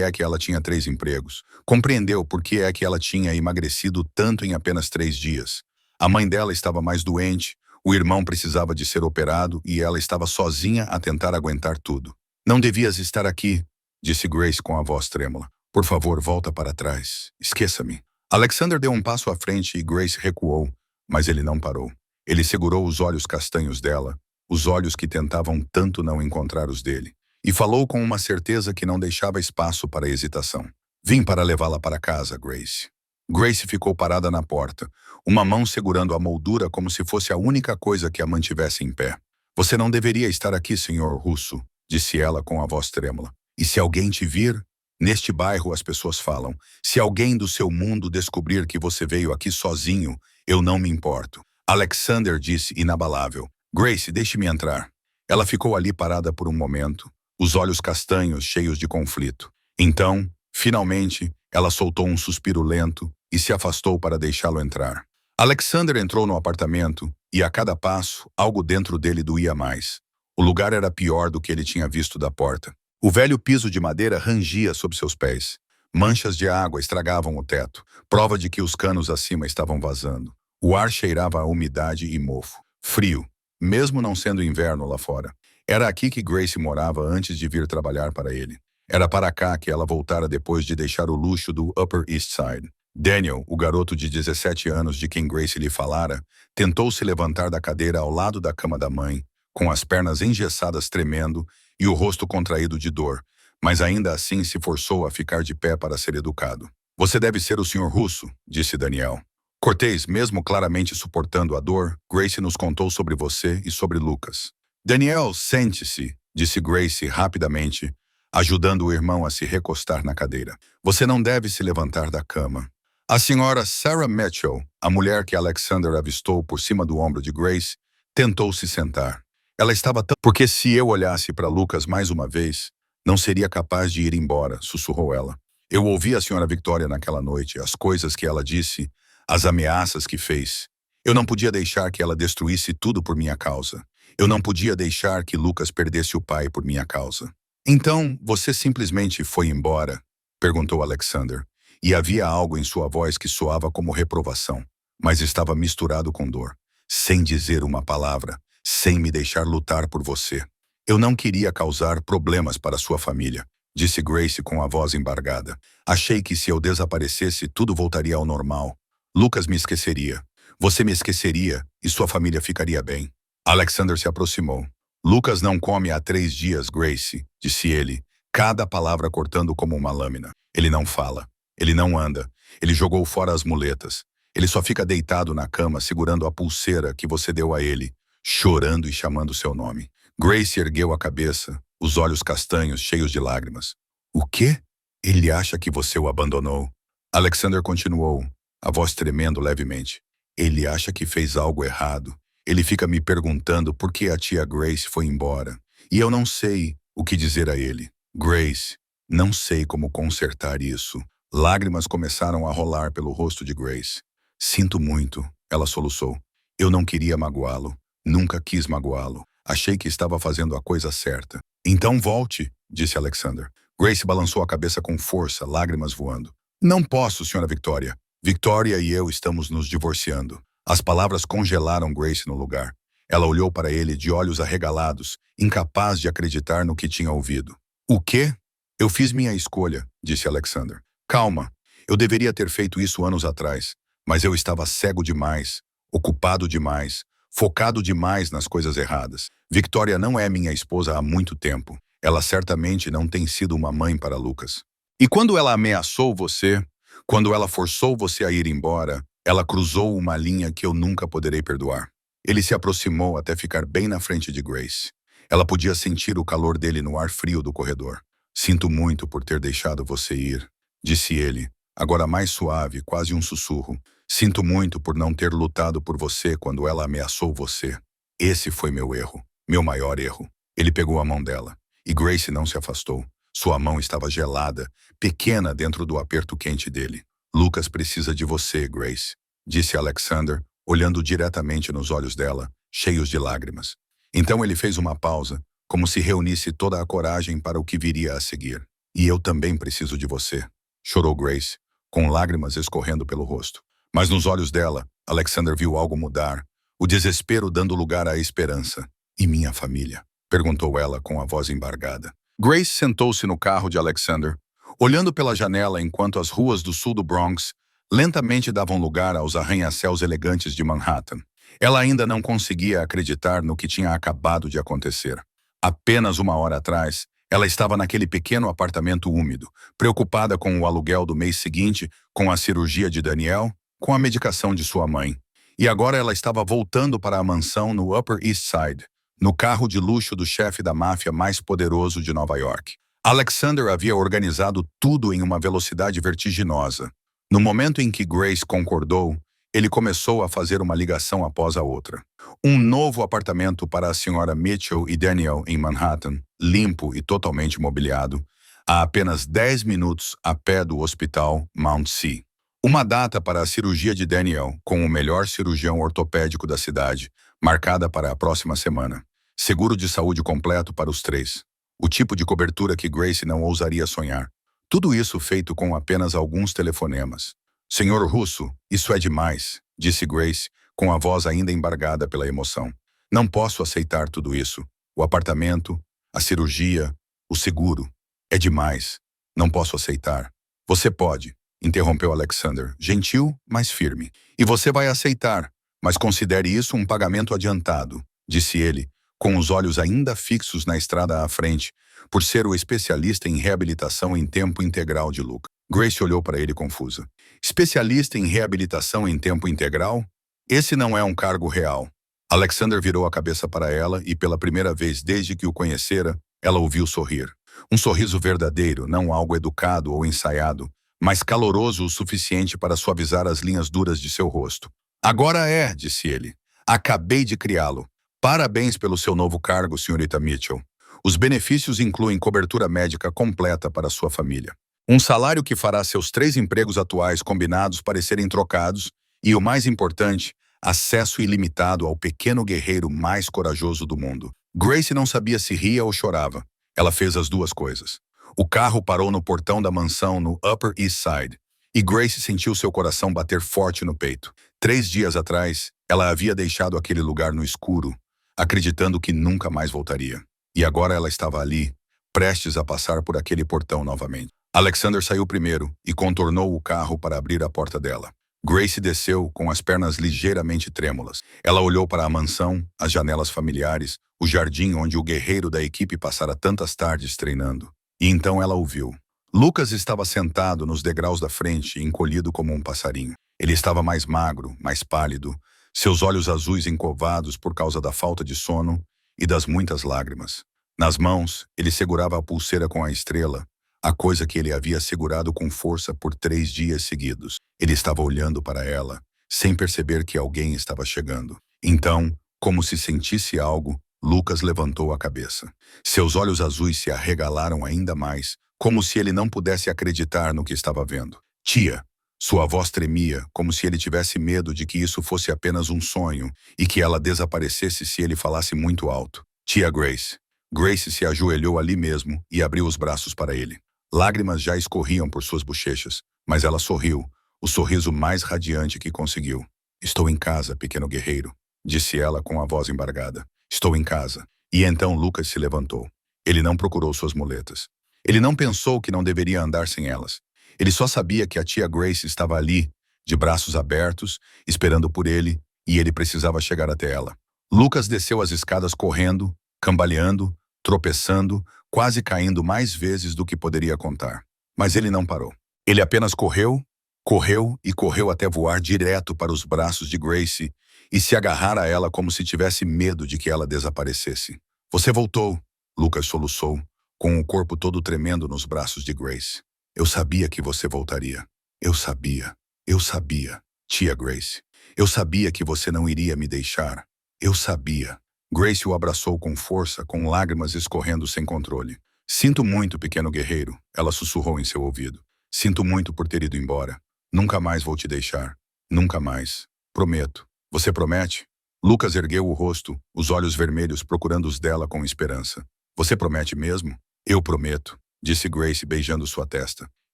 é que ela tinha 3 empregos. Compreendeu por que é que ela tinha emagrecido tanto em apenas 3 dias. A mãe dela estava mais doente, o irmão precisava de ser operado e ela estava sozinha a tentar aguentar tudo. Não devias estar aqui, disse Grace com a voz trêmula. Por favor, volta para trás. Esqueça-me. Alexander deu um passo à frente e Grace recuou, mas ele não parou. Ele segurou os olhos castanhos dela, os olhos que tentavam tanto não encontrar os dele, e falou com uma certeza que não deixava espaço para hesitação. Vim para levá-la para casa, Grace. Grace ficou parada na porta, uma mão segurando a moldura como se fosse a única coisa que a mantivesse em pé. Você não deveria estar aqui, Sr. Russo, disse ela com a voz trêmula. E se alguém te vir? Neste bairro as pessoas falam. Se alguém do seu mundo descobrir que você veio aqui sozinho, eu não me importo. Alexander disse inabalável. Grace, deixe-me entrar. Ela ficou ali parada por um momento, os olhos castanhos cheios de conflito. Então, finalmente, ela soltou um suspiro lento e se afastou para deixá-lo entrar. Alexander entrou no apartamento e, a cada passo, algo dentro dele doía mais. O lugar era pior do que ele tinha visto da porta. O velho piso de madeira rangia sob seus pés. Manchas de água estragavam o teto, prova de que os canos acima estavam vazando. O ar cheirava a umidade e mofo. Frio, mesmo não sendo inverno lá fora. Era aqui que Grace morava antes de vir trabalhar para ele. Era para cá que ela voltara depois de deixar o luxo do Upper East Side. Daniel, o garoto de 17 anos de quem Grace lhe falara, tentou se levantar da cadeira ao lado da cama da mãe, com as pernas engessadas tremendo e o rosto contraído de dor, mas ainda assim se forçou a ficar de pé para ser educado. Você deve ser o Sr. Russo, disse Daniel. Cortês, mesmo claramente suportando a dor, Grace nos contou sobre você e sobre Lucas. Daniel, sente-se, disse Grace rapidamente, ajudando o irmão a se recostar na cadeira. Você não deve se levantar da cama. A senhora Sarah Mitchell, a mulher que Alexander avistou por cima do ombro de Grace, tentou se sentar. Ela estava tão... Porque se eu olhasse para Lucas mais uma vez, não seria capaz de ir embora, sussurrou ela. Eu ouvi a senhora Victoria naquela noite, as coisas que ela disse, as ameaças que fez. Eu não podia deixar que ela destruísse tudo por minha causa. Eu não podia deixar que Lucas perdesse o pai por minha causa. Então, você simplesmente foi embora? Perguntou Alexander. E havia algo em sua voz que soava como reprovação, mas estava misturado com dor. Sem dizer uma palavra, sem me deixar lutar por você. Eu não queria causar problemas para sua família, disse Grace com a voz embargada. Achei que se eu desaparecesse, tudo voltaria ao normal. Lucas me esqueceria. Você me esqueceria e sua família ficaria bem. Alexander se aproximou. Lucas não come há 3 dias, Grace, disse ele, cada palavra cortando como uma lâmina. Ele não fala. Ele não anda. Ele jogou fora as muletas. Ele só fica deitado na cama segurando a pulseira que você deu a ele, chorando e chamando seu nome. Grace ergueu a cabeça, os olhos castanhos cheios de lágrimas. O quê? Ele acha que você o abandonou. Alexander continuou, a voz tremendo levemente. Ele acha que fez algo errado. Ele fica me perguntando por que a tia Grace foi embora. E eu não sei o que dizer a ele. Grace, não sei como consertar isso. Lágrimas começaram a rolar pelo rosto de Grace. Sinto muito, ela soluçou. Eu não queria magoá-lo. Nunca quis magoá-lo. Achei que estava fazendo a coisa certa. Então volte, disse Alexander. Grace balançou a cabeça com força, lágrimas voando. Não posso, senhora Victoria. Victoria e eu estamos nos divorciando. As palavras congelaram Grace no lugar. Ela olhou para ele de olhos arregalados, incapaz de acreditar no que tinha ouvido. O quê? Eu fiz minha escolha, disse Alexander. Calma, eu deveria ter feito isso anos atrás, mas eu estava cego demais, ocupado demais, focado demais nas coisas erradas. Victoria não é minha esposa há muito tempo. Ela certamente não tem sido uma mãe para Lucas. E quando ela ameaçou você, quando ela forçou você a ir embora, ela cruzou uma linha que eu nunca poderei perdoar. Ele se aproximou até ficar bem na frente de Grace. Ela podia sentir o calor dele no ar frio do corredor. Sinto muito por ter deixado você ir, disse ele, agora mais suave, quase um sussurro. Sinto muito por não ter lutado por você quando ela ameaçou você. Esse foi meu erro, meu maior erro. Ele pegou a mão dela, e Grace não se afastou. Sua mão estava gelada, pequena dentro do aperto quente dele. Lucas precisa de você, Grace, disse Alexander, olhando diretamente nos olhos dela, cheios de lágrimas. Então ele fez uma pausa, como se reunisse toda a coragem para o que viria a seguir. E eu também preciso de você, chorou Grace, com lágrimas escorrendo pelo rosto. Mas nos olhos dela, Alexander viu algo mudar, o desespero dando lugar à esperança. E minha família? Perguntou ela com a voz embargada. Grace sentou-se no carro de Alexander, olhando pela janela enquanto as ruas do sul do Bronx lentamente davam lugar aos arranha-céus elegantes de Manhattan. Ela ainda não conseguia acreditar no que tinha acabado de acontecer. Apenas uma hora atrás, ela estava naquele pequeno apartamento úmido, preocupada com o aluguel do mês seguinte, com a cirurgia de Daniel, com a medicação de sua mãe. E agora ela estava voltando para a mansão no Upper East Side, no carro de luxo do chefe da máfia mais poderoso de Nova York. Alexander havia organizado tudo em uma velocidade vertiginosa. No momento em que Grace concordou, ele começou a fazer uma ligação após a outra. Um novo apartamento para a senhora Mitchell e Daniel em Manhattan, limpo e totalmente mobiliado, a apenas 10 minutos a pé do hospital Mount C. Uma data para a cirurgia de Daniel com o melhor cirurgião ortopédico da cidade, marcada para a próxima semana. Seguro de saúde completo para os três. O tipo de cobertura que Grace não ousaria sonhar. Tudo isso feito com apenas alguns telefonemas. Senhor Russo, isso é demais, disse Grace, com a voz ainda embargada pela emoção. Não posso aceitar tudo isso. O apartamento, a cirurgia, o seguro. É demais. Não posso aceitar. Você pode, interrompeu Alexander, gentil, mas firme. E você vai aceitar, mas considere isso um pagamento adiantado, disse ele, com os olhos ainda fixos na estrada à frente, por ser o especialista em reabilitação em tempo integral de Luca. Grace olhou para ele confusa. Especialista em reabilitação em tempo integral? Esse não é um cargo real. Alexander virou a cabeça para ela e, pela primeira vez desde que o conhecera, ela o viu sorrir. Um sorriso verdadeiro, não algo educado ou ensaiado, mas caloroso o suficiente para suavizar as linhas duras de seu rosto. Agora é, disse ele. Acabei de criá-lo. Parabéns pelo seu novo cargo, senhorita Mitchell. Os benefícios incluem cobertura médica completa para sua família. Um salário que fará seus 3 empregos atuais combinados parecerem trocados e, o mais importante, acesso ilimitado ao pequeno guerreiro mais corajoso do mundo. Grace não sabia se ria ou chorava. Ela fez as duas coisas. O carro parou no portão da mansão no Upper East Side e Grace sentiu seu coração bater forte no peito. 3 dias atrás, ela havia deixado aquele lugar no escuro, acreditando que nunca mais voltaria. E agora ela estava ali, prestes a passar por aquele portão novamente. Alexander saiu primeiro e contornou o carro para abrir a porta dela. Grace desceu com as pernas ligeiramente trêmulas. Ela olhou para a mansão, as janelas familiares, o jardim onde o guerreiro da equipe passara tantas tardes treinando. E então ela o viu. Lucas estava sentado nos degraus da frente, encolhido como um passarinho. Ele estava mais magro, mais pálido, seus olhos azuis encovados por causa da falta de sono e das muitas lágrimas. Nas mãos, ele segurava a pulseira com a estrela, a coisa que ele havia segurado com força por 3 dias seguidos. Ele estava olhando para ela, sem perceber que alguém estava chegando. Então, como se sentisse algo, Lucas levantou a cabeça. Seus olhos azuis se arregalaram ainda mais, como se ele não pudesse acreditar no que estava vendo. Tia! Sua voz tremia, como se ele tivesse medo de que isso fosse apenas um sonho e que ela desaparecesse se ele falasse muito alto. Tia Grace. Grace se ajoelhou ali mesmo e abriu os braços para ele. Lágrimas já escorriam por suas bochechas, mas ela sorriu, o sorriso mais radiante que conseguiu. Estou em casa, pequeno guerreiro, disse ela com a voz embargada. Estou em casa. E então Lucas se levantou. Ele não procurou suas muletas. Ele não pensou que não deveria andar sem elas. Ele só sabia que a tia Grace estava ali, de braços abertos, esperando por ele, e ele precisava chegar até ela. Lucas desceu as escadas correndo, cambaleando, tropeçando, quase caindo mais vezes do que poderia contar. Mas ele não parou. Ele apenas correu, correu e correu até voar direto para os braços de Grace e se agarrar a ela como se tivesse medo de que ela desaparecesse. Você voltou, Lucas soluçou, com o corpo todo tremendo nos braços de Grace. Eu sabia que você voltaria. Eu sabia. Eu sabia, tia Grace. Eu sabia que você não iria me deixar. Eu sabia. Grace o abraçou com força, com lágrimas escorrendo sem controle. Sinto muito, pequeno guerreiro, ela sussurrou em seu ouvido. Sinto muito por ter ido embora. Nunca mais vou te deixar. Nunca mais. Prometo. Você promete? Lucas ergueu o rosto, os olhos vermelhos procurando os dela com esperança. Você promete mesmo? Eu prometo. disse Grace beijando sua testa.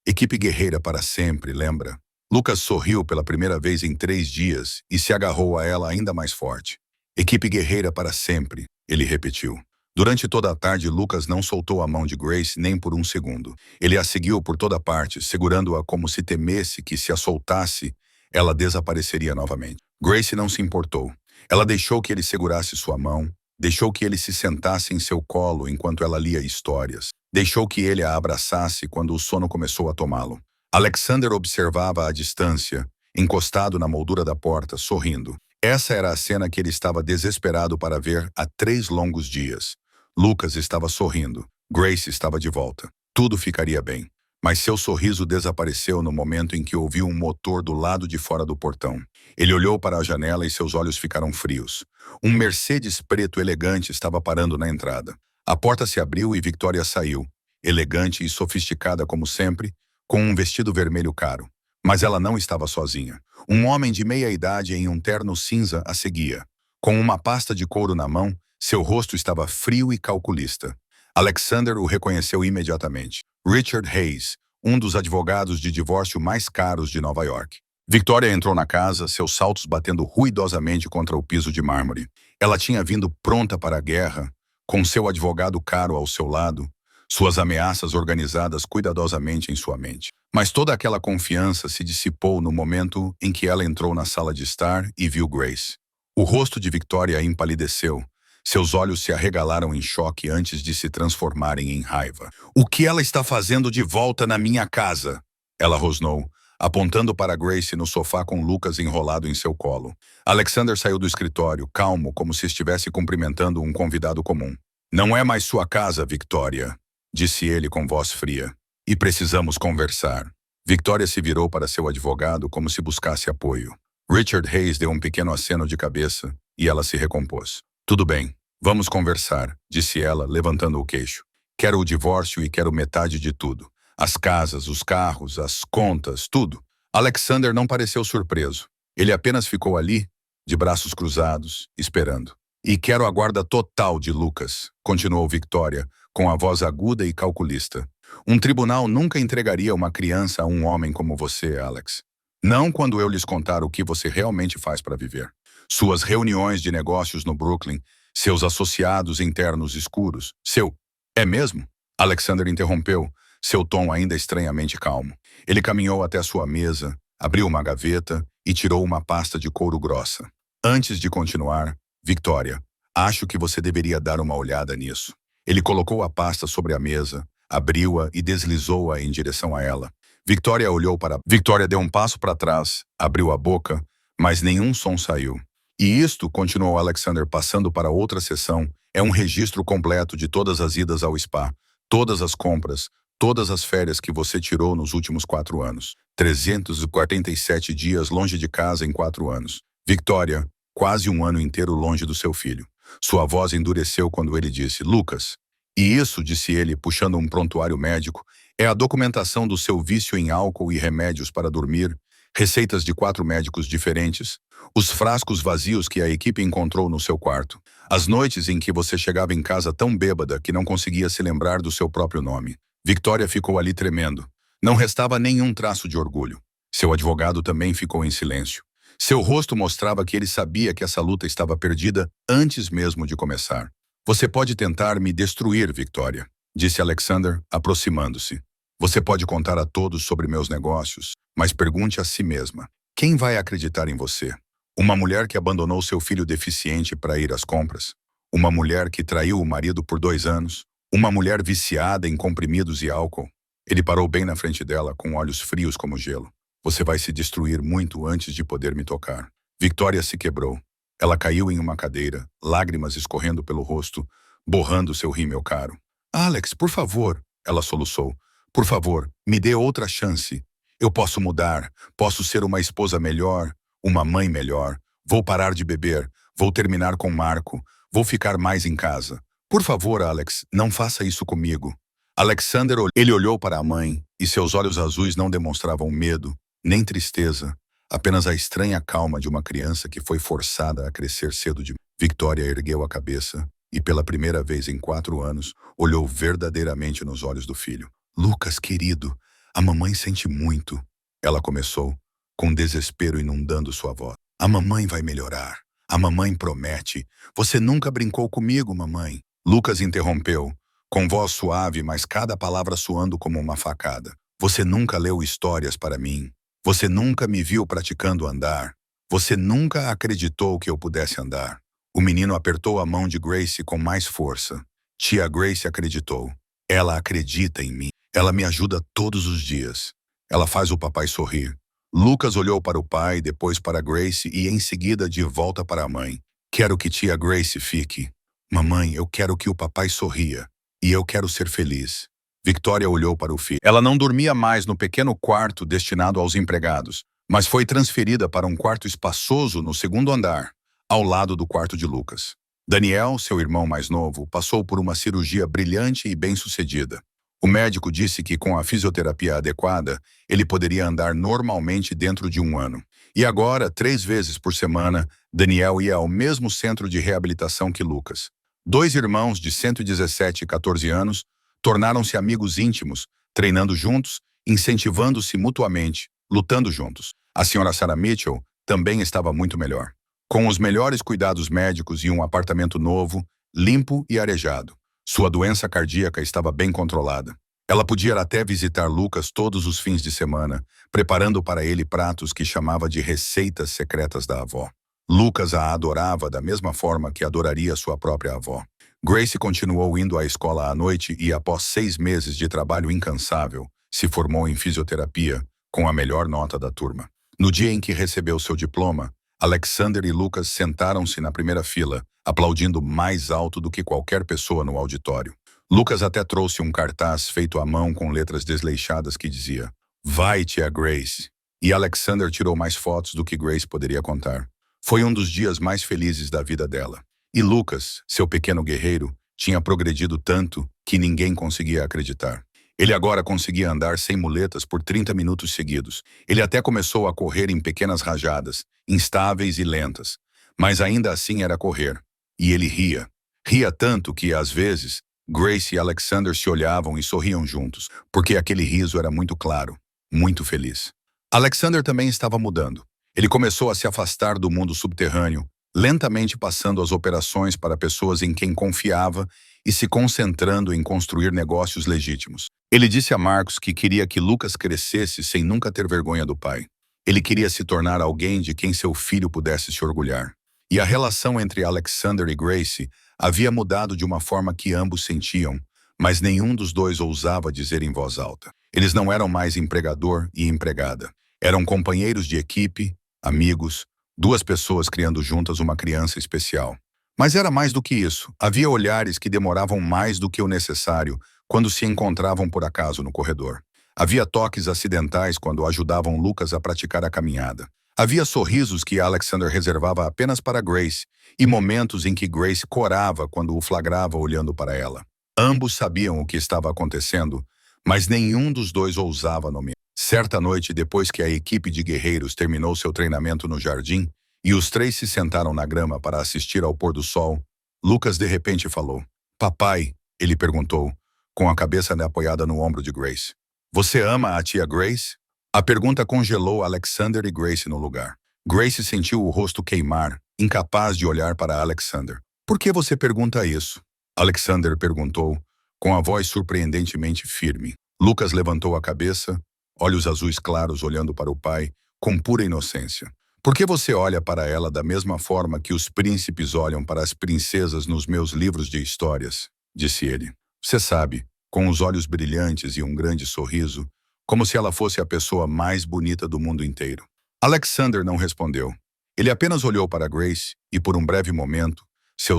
Equipe guerreira para sempre, lembra? Lucas sorriu pela primeira vez em 3 dias e se agarrou a ela ainda mais forte. Equipe guerreira para sempre, ele repetiu. Durante toda a tarde, Lucas não soltou a mão de Grace nem por um segundo. Ele a seguiu por toda parte, segurando-a como se temesse que, se a soltasse, ela desapareceria novamente. Grace não se importou. Ela deixou que ele segurasse sua mão, deixou que ele se sentasse em seu colo enquanto ela lia histórias, deixou que ele a abraçasse quando o sono começou a tomá-lo. Alexander observava à distância, encostado na moldura da porta, sorrindo. Essa era a cena que ele estava desesperado para ver há 3 longos dias. Lucas estava sorrindo. Grace estava de volta. Tudo ficaria bem. Mas seu sorriso desapareceu no momento em que ouviu um motor do lado de fora do portão. Ele olhou para a janela e seus olhos ficaram frios. Um Mercedes preto elegante estava parando na entrada. A porta se abriu e Victoria saiu, elegante e sofisticada como sempre, com um vestido vermelho caro. Mas ela não estava sozinha. Um homem de meia-idade em um terno cinza a seguia. Com uma pasta de couro na mão, seu rosto estava frio e calculista. Alexander o reconheceu imediatamente. Richard Hayes, um dos advogados de divórcio mais caros de Nova York. Victoria entrou na casa, seus saltos batendo ruidosamente contra o piso de mármore. Ela tinha vindo pronta para a guerra, com seu advogado caro ao seu lado, suas ameaças organizadas cuidadosamente em sua mente. Mas toda aquela confiança se dissipou no momento em que ela entrou na sala de estar e viu Grace. O rosto de Victoria empalideceu. Seus olhos se arregalaram em choque antes de se transformarem em raiva. "O que ela está fazendo de volta na minha casa?" Ela rosnou, apontando para Grace no sofá com Lucas enrolado em seu colo. Alexander saiu do escritório, calmo, como se estivesse cumprimentando um convidado comum. "Não é mais sua casa, Victoria", disse ele com voz fria. "E precisamos conversar." Victoria se virou para seu advogado como se buscasse apoio. Richard Hayes deu um pequeno aceno de cabeça e ela se recompôs. "Tudo bem, vamos conversar", disse ela, levantando o queixo. "Quero o divórcio e quero metade de tudo. As casas, os carros, as contas, tudo." Alexander não pareceu surpreso. Ele apenas ficou ali, de braços cruzados, esperando. "E quero a guarda total de Lucas", continuou Victoria, com a voz aguda e calculista. "Um tribunal nunca entregaria uma criança a um homem como você, Alex. Não quando eu lhes contar o que você realmente faz para viver. Suas reuniões de negócios no Brooklyn, seus associados internos escuros, seu... É mesmo?" Alexander interrompeu, seu tom ainda estranhamente calmo. Ele caminhou até a sua mesa, abriu uma gaveta e tirou uma pasta de couro grossa. "Antes de continuar, Victoria, acho que você deveria dar uma olhada nisso." Ele colocou a pasta sobre a mesa, abriu-a e deslizou-a em direção a ela. Victoria olhou para... Victoria deu um passo para trás, abriu a boca, mas nenhum som saiu. "E isto", continuou Alexander passando para outra sessão, "é um registro completo de todas as idas ao spa, todas as compras, todas as férias que você tirou nos últimos 4 anos. 347 dias longe de casa em 4 anos. Victoria, quase um ano inteiro longe do seu filho." Sua voz endureceu quando ele disse, "Lucas." "E isso", disse ele, puxando um prontuário médico, "é a documentação do seu vício em álcool e remédios para dormir, receitas de 4 médicos diferentes, os frascos vazios que a equipe encontrou no seu quarto, as noites em que você chegava em casa tão bêbada que não conseguia se lembrar do seu próprio nome." Victoria ficou ali tremendo. Não restava nenhum traço de orgulho. Seu advogado também ficou em silêncio. Seu rosto mostrava que ele sabia que essa luta estava perdida antes mesmo de começar. "Você pode tentar me destruir, Victoria", disse Alexander, aproximando-se. "Você pode contar a todos sobre meus negócios, mas pergunte a si mesma, quem vai acreditar em você? Uma mulher que abandonou seu filho deficiente para ir às compras? Uma mulher que traiu o marido por 2 anos? Uma mulher viciada em comprimidos e álcool?" Ele parou bem na frente dela, com olhos frios como gelo. "Você vai se destruir muito antes de poder me tocar." Victoria se quebrou. Ela caiu em uma cadeira, lágrimas escorrendo pelo rosto, borrando seu rímel caro. "Alex, por favor", ela soluçou. "Por favor, me dê outra chance. Eu posso mudar, posso ser uma esposa melhor, uma mãe melhor. Vou parar de beber, vou terminar com Marco, vou ficar mais em casa. Por favor, Alex, não faça isso comigo." Alexander, ele olhou para a mãe, e seus olhos azuis não demonstravam medo, nem tristeza, apenas a estranha calma de uma criança que foi forçada a crescer cedo demais. Victoria ergueu a cabeça e, pela primeira vez em 4 anos, olhou verdadeiramente nos olhos do filho. Lucas, querido, a mamãe sente muito. Ela começou, com desespero inundando sua voz. A mamãe vai melhorar. A mamãe promete. Você nunca brincou comigo, mamãe. Lucas interrompeu, com voz suave, mas cada palavra soando como uma facada. Você nunca leu histórias para mim. Você nunca me viu praticando andar. Você nunca acreditou que eu pudesse andar. O menino apertou a mão de Grace com mais força. Tia Grace acreditou. Ela acredita em mim. Ela me ajuda todos os dias. Ela faz o papai sorrir. Lucas olhou para o pai, depois para Grace e em seguida de volta para a mãe. Quero que tia Grace fique. Mamãe, eu quero que o papai sorria. E eu quero ser feliz. Victoria olhou para o filho. Ela não dormia mais no pequeno quarto destinado aos empregados, mas foi transferida para um quarto espaçoso no segundo andar, ao lado do quarto de Lucas. Daniel, seu irmão mais novo, passou por uma cirurgia brilhante e bem-sucedida. O médico disse que com a fisioterapia adequada, ele poderia andar normalmente dentro de 1 ano. E agora, 3 vezes por semana, Daniel ia ao mesmo centro de reabilitação que Lucas. 2 irmãos de 117 e 14 anos tornaram-se amigos íntimos, treinando juntos, incentivando-se mutuamente, lutando juntos. A senhora Sarah Mitchell também estava muito melhor, com os melhores cuidados médicos e um apartamento novo, limpo e arejado. Sua doença cardíaca estava bem controlada. Ela podia até visitar Lucas todos os fins de semana, preparando para ele pratos que chamava de receitas secretas da avó. Lucas a adorava da mesma forma que adoraria sua própria avó. Grace continuou indo à escola à noite e, após 6 meses de trabalho incansável, se formou em fisioterapia, com a melhor nota da turma. No dia em que recebeu seu diploma, Alexander e Lucas sentaram-se na primeira fila, aplaudindo mais alto do que qualquer pessoa no auditório. Lucas até trouxe um cartaz feito à mão com letras desleixadas que dizia: "Vai, tia Grace." E Alexander tirou mais fotos do que Grace poderia contar. Foi um dos dias mais felizes da vida dela. E Lucas, seu pequeno guerreiro, tinha progredido tanto que ninguém conseguia acreditar. Ele agora conseguia andar sem muletas por 30 minutos seguidos. Ele até começou a correr em pequenas rajadas, instáveis e lentas. Mas ainda assim era correr. E ele ria. Ria tanto que, às vezes, Grace e Alexander se olhavam e sorriam juntos, porque aquele riso era muito claro, muito feliz. Alexander também estava mudando. Ele começou a se afastar do mundo subterrâneo, lentamente passando as operações para pessoas em quem confiava e se concentrando em construir negócios legítimos. Ele disse a Marcos que queria que Lucas crescesse sem nunca ter vergonha do pai. Ele queria se tornar alguém de quem seu filho pudesse se orgulhar. E a relação entre Alexander e Grace havia mudado de uma forma que ambos sentiam, mas nenhum dos dois ousava dizer em voz alta. Eles não eram mais empregador e empregada. Eram companheiros de equipe, amigos, 2 pessoas criando juntas uma criança especial. Mas era mais do que isso. Havia olhares que demoravam mais do que o necessário quando se encontravam por acaso no corredor. Havia toques acidentais quando ajudavam Lucas a praticar a caminhada. Havia sorrisos que Alexander reservava apenas para Grace e momentos em que Grace corava quando o flagrava olhando para ela. Ambos sabiam o que estava acontecendo, mas nenhum dos dois ousava nomear. Certa noite, depois que a equipe de guerreiros terminou seu treinamento no jardim e os 3 se sentaram na grama para assistir ao pôr do sol, Lucas de repente falou: "Papai", ele perguntou, com a cabeça apoiada no ombro de Grace. "Você ama a tia Grace?" A pergunta congelou Alexander e Grace no lugar. Grace sentiu o rosto queimar, incapaz de olhar para Alexander. "Por que você pergunta isso?" Alexander perguntou, com a voz surpreendentemente firme. Lucas levantou a cabeça, olhos azuis claros olhando para o pai, com pura inocência. "Por que você olha para ela da mesma forma que os príncipes olham para as princesas nos meus livros de histórias?" disse ele. "Você sabe, com os olhos brilhantes e um grande sorriso, como se ela fosse a pessoa mais bonita do mundo inteiro." Alexander não respondeu. Ele apenas olhou para Grace e, por um breve momento,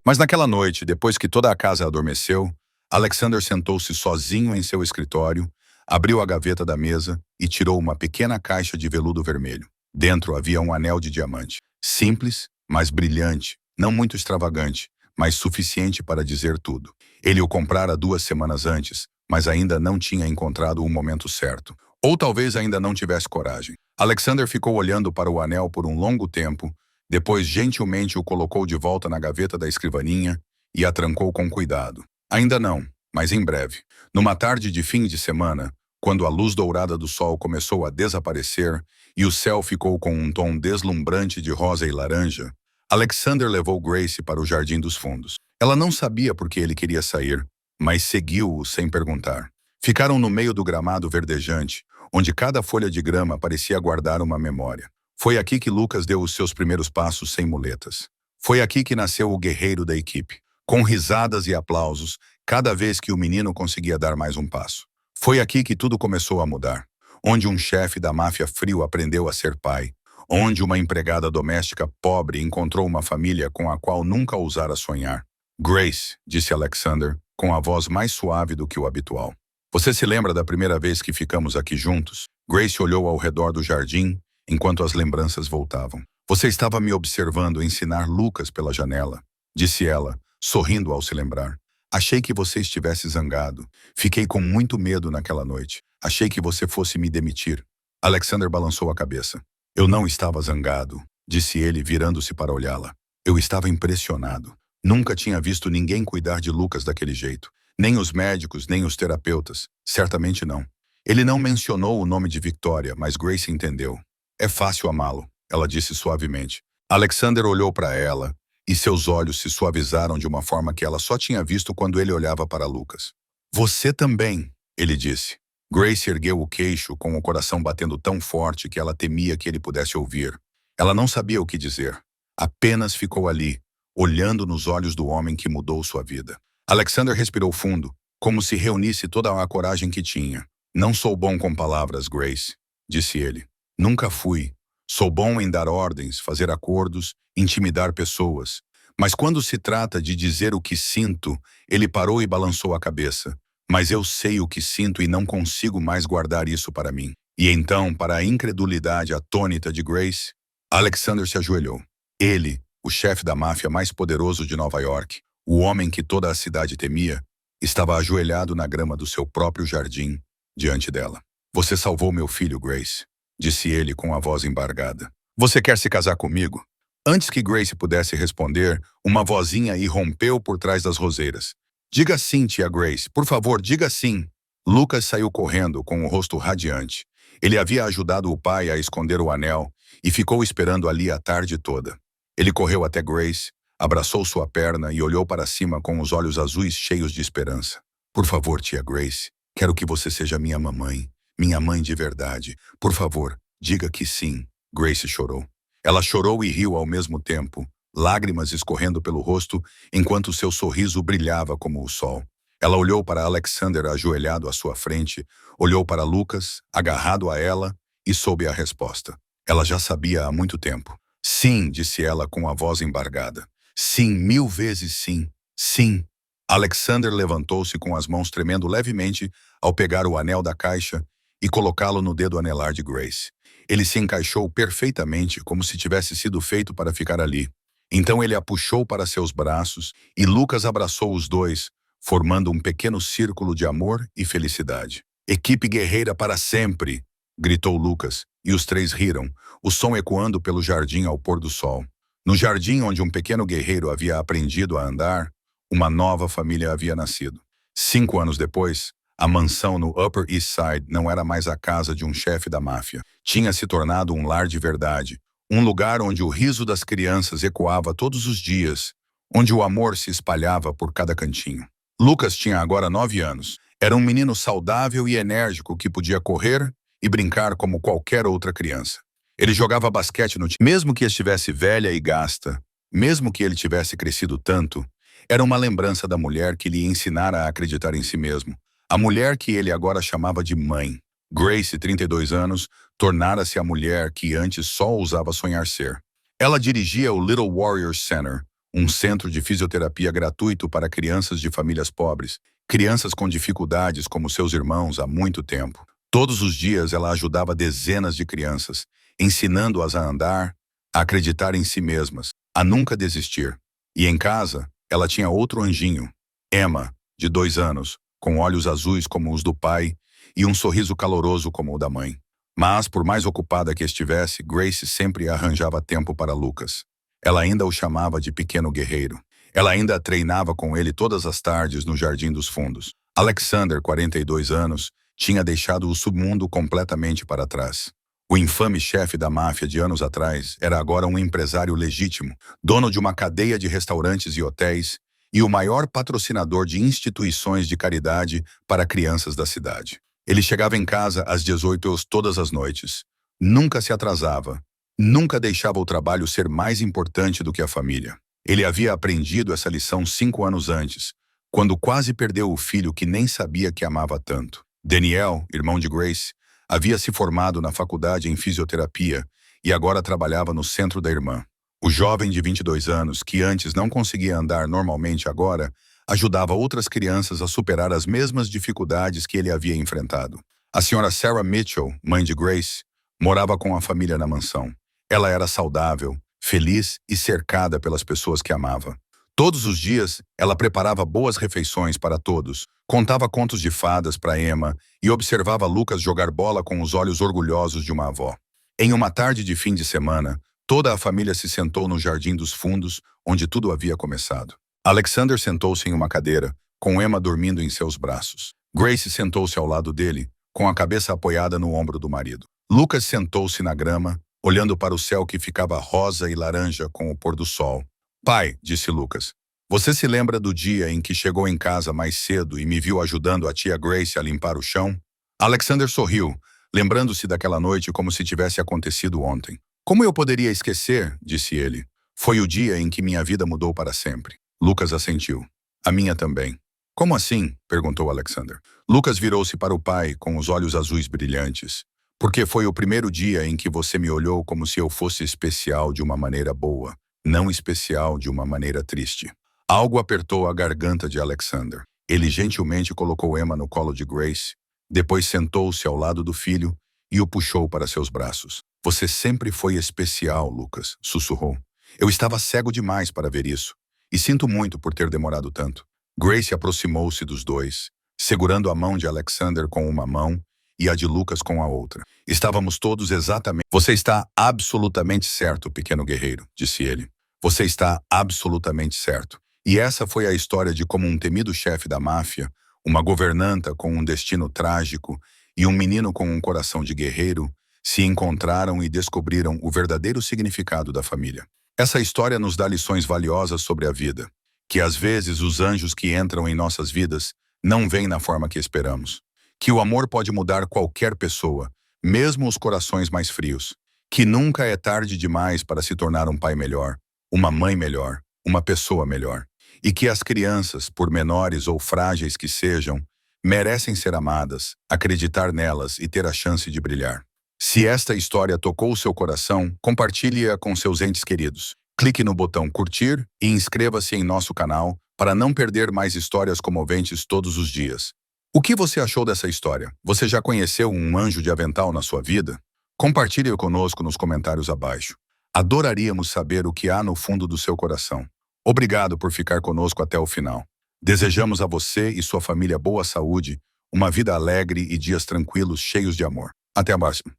Mas naquela noite, depois que toda a casa adormeceu, Alexander sentou-se sozinho em seu escritório, abriu a gaveta da mesa e tirou uma pequena caixa de veludo vermelho. Dentro havia um anel de diamante. Simples, mas brilhante, não muito extravagante, mas suficiente para dizer tudo. Ele o comprara 2 semanas antes, mas ainda não tinha encontrado o momento certo. Ou talvez ainda não tivesse coragem. Alexander ficou olhando para o anel por um longo tempo, depois gentilmente o colocou de volta na gaveta da escrivaninha e a trancou com cuidado. "Ainda não", mas em breve. Numa tarde de fim de semana, quando a luz dourada do sol começou a desaparecer e o céu ficou com um tom deslumbrante de rosa e laranja, Alexander levou Grace para o Jardim dos Fundos. Ela não sabia por que ele queria sair, mas seguiu-o sem perguntar. Ficaram no meio do gramado verdejante, onde cada folha de grama parecia guardar uma memória. Foi aqui que Lucas deu os seus primeiros passos sem muletas. Foi aqui que nasceu o guerreiro da equipe, com risadas e aplausos cada vez que o menino conseguia dar mais um passo. Foi aqui que tudo começou a mudar, onde um chefe da máfia frio aprendeu a ser pai, onde uma empregada doméstica pobre encontrou uma família com a qual nunca ousara sonhar. Grace, disse Alexander, com a voz mais suave do que o habitual. Você se lembra da primeira vez que ficamos aqui juntos? Grace olhou ao redor do jardim, enquanto as lembranças voltavam. Você estava me observando ensinar Lucas pela janela, disse ela, sorrindo ao se lembrar. Achei que você estivesse zangado. Fiquei com muito medo naquela noite. Achei que você fosse me demitir. Alexander balançou a cabeça. Eu não estava zangado, disse ele, virando-se para olhá-la. Eu estava impressionado. Nunca tinha visto ninguém cuidar de Lucas daquele jeito. Nem os médicos, nem os terapeutas. Certamente não. Ele não mencionou o nome de Victoria, mas Grace entendeu. É fácil amá-lo, ela disse suavemente. Alexander olhou para ela, e seus olhos se suavizaram de uma forma que ela só tinha visto quando ele olhava para Lucas. Você também, ele disse. Grace ergueu o queixo com o coração batendo tão forte que ela temia que ele pudesse ouvir. Ela não sabia o que dizer. Apenas ficou ali, olhando nos olhos do homem que mudou sua vida. Alexander respirou fundo, como se reunisse toda a coragem que tinha. Não sou bom com palavras, Grace, disse ele. Nunca fui. Sou bom em dar ordens, fazer acordos, intimidar pessoas. Mas quando se trata de dizer o que sinto, ele parou e balançou a cabeça. Mas eu sei o que sinto e não consigo mais guardar isso para mim. E então, para a incredulidade atônita de Grace, Alexander se ajoelhou. Ele, o chefe da máfia mais poderoso de Nova York, o homem que toda a cidade temia, estava ajoelhado na grama do seu próprio jardim, diante dela. Você salvou meu filho, Grace, disse ele com a voz embargada. Você quer se casar comigo? Antes que Grace pudesse responder, uma vozinha irrompeu por trás das roseiras. Diga sim, tia Grace, por favor, diga sim. Lucas saiu correndo com o rosto radiante. Ele havia ajudado o pai a esconder o anel e ficou esperando ali a tarde toda. Ele correu até Grace, abraçou sua perna e olhou para cima com os olhos azuis cheios de esperança. Por favor, tia Grace, quero que você seja minha mãe de verdade. Por favor, diga que sim. Grace chorou. Ela chorou e riu ao mesmo tempo, lágrimas escorrendo pelo rosto, enquanto seu sorriso brilhava como o sol. Ela olhou para Alexander ajoelhado à sua frente, olhou para Lucas, agarrado a ela, e soube a resposta. Ela já sabia há muito tempo. Sim, disse ela com a voz embargada. Sim, 1000 vezes sim. Sim. Alexander levantou-se com as mãos tremendo levemente ao pegar o anel da caixa e colocá-lo no dedo anelar de Grace. Ele se encaixou perfeitamente, como se tivesse sido feito para ficar ali. Então ele a puxou para seus braços e Lucas abraçou os dois, formando um pequeno círculo de amor e felicidade. Equipe guerreira para sempre! Gritou Lucas, e os três riram, o som ecoando pelo jardim ao pôr do sol. No jardim onde um pequeno guerreiro havia aprendido a andar, uma nova família havia nascido. 5 anos depois, a mansão no Upper East Side não era mais a casa de um chefe da máfia. Tinha se tornado um lar de verdade, um lugar onde o riso das crianças ecoava todos os dias, onde o amor se espalhava por cada cantinho. Lucas tinha agora 9 anos. Era um menino saudável e enérgico que podia correr e brincar como qualquer outra criança. Ele jogava basquete no time. Mesmo que estivesse velha e gasta, mesmo que ele tivesse crescido tanto, era uma lembrança da mulher que lhe ensinara a acreditar em si mesmo. A mulher que ele agora chamava de mãe. Grace, 32 anos, tornara-se a mulher que antes só ousava sonhar ser. Ela dirigia o Little Warrior Center, um centro de fisioterapia gratuito para crianças de famílias pobres, crianças com dificuldades como seus irmãos há muito tempo. Todos os dias ela ajudava dezenas de crianças, ensinando-as a andar, a acreditar em si mesmas, a nunca desistir. E em casa, ela tinha outro anjinho, Emma, de 2 anos, com olhos azuis como os do pai e um sorriso caloroso como o da mãe. Mas, por mais ocupada que estivesse, Grace sempre arranjava tempo para Lucas. Ela ainda o chamava de pequeno guerreiro. Ela ainda treinava com ele todas as tardes no Jardim dos Fundos. Alexander, 42 anos, tinha deixado o submundo completamente para trás. O infame chefe da máfia de anos atrás era agora um empresário legítimo, dono de uma cadeia de restaurantes e hotéis e o maior patrocinador de instituições de caridade para crianças da cidade. Ele chegava em casa às 18 horas todas as noites. Nunca se atrasava. Nunca deixava o trabalho ser mais importante do que a família. Ele havia aprendido essa lição 5 anos antes, quando quase perdeu o filho que nem sabia que amava tanto. Daniel, irmão de Grace, havia se formado na faculdade em fisioterapia e agora trabalhava no centro da irmã. O jovem de 22 anos, que antes não conseguia andar normalmente agora, ajudava outras crianças a superar as mesmas dificuldades que ele havia enfrentado. A senhora Sarah Mitchell, mãe de Grace, morava com a família na mansão. Ela era saudável, feliz e cercada pelas pessoas que amava. Todos os dias, ela preparava boas refeições para todos, contava contos de fadas para Emma e observava Lucas jogar bola com os olhos orgulhosos de uma avó. Em uma tarde de fim de semana, toda a família se sentou no jardim dos fundos, onde tudo havia começado. Alexander sentou-se em uma cadeira, com Emma dormindo em seus braços. Grace sentou-se ao lado dele, com a cabeça apoiada no ombro do marido. Lucas sentou-se na grama, olhando para o céu que ficava rosa e laranja com o pôr do sol. Pai, disse Lucas, você se lembra do dia em que chegou em casa mais cedo e me viu ajudando a tia Grace a limpar o chão? Alexander sorriu, lembrando-se daquela noite como se tivesse acontecido ontem. Como eu poderia esquecer, disse ele. Foi o dia em que minha vida mudou para sempre. Lucas assentiu. A minha também. Como assim? Perguntou Alexander. Lucas virou-se para o pai com os olhos azuis brilhantes. Porque foi o primeiro dia em que você me olhou como se eu fosse especial de uma maneira boa, não especial de uma maneira triste. Algo apertou a garganta de Alexander. Ele gentilmente colocou Emma no colo de Grace, depois sentou-se ao lado do filho e o puxou para seus braços. Você sempre foi especial, Lucas, sussurrou. Eu estava cego demais para ver isso, e sinto muito por ter demorado tanto. Grace aproximou-se dos dois, segurando a mão de Alexander com uma mão e a de Lucas com a outra. Estávamos todos exatamente... Você está absolutamente certo, pequeno guerreiro, disse ele. Você está absolutamente certo. E essa foi a história de como um temido chefe da máfia, uma governanta com um destino trágico e um menino com um coração de guerreiro se encontraram e descobriram o verdadeiro significado da família. Essa história nos dá lições valiosas sobre a vida, que às vezes os anjos que entram em nossas vidas não vêm na forma que esperamos, que o amor pode mudar qualquer pessoa, mesmo os corações mais frios, que nunca é tarde demais para se tornar um pai melhor, uma mãe melhor, uma pessoa melhor, e que as crianças, por menores ou frágeis que sejam, merecem ser amadas, acreditar nelas e ter a chance de brilhar. Se esta história tocou o seu coração, compartilhe-a com seus entes queridos. Clique no botão curtir e inscreva-se em nosso canal para não perder mais histórias comoventes todos os dias. O que você achou dessa história? Você já conheceu um anjo de avental na sua vida? Compartilhe conosco nos comentários abaixo. Adoraríamos saber o que há no fundo do seu coração. Obrigado por ficar conosco até o final. Desejamos a você e sua família boa saúde, uma vida alegre e dias tranquilos cheios de amor. Até a próxima.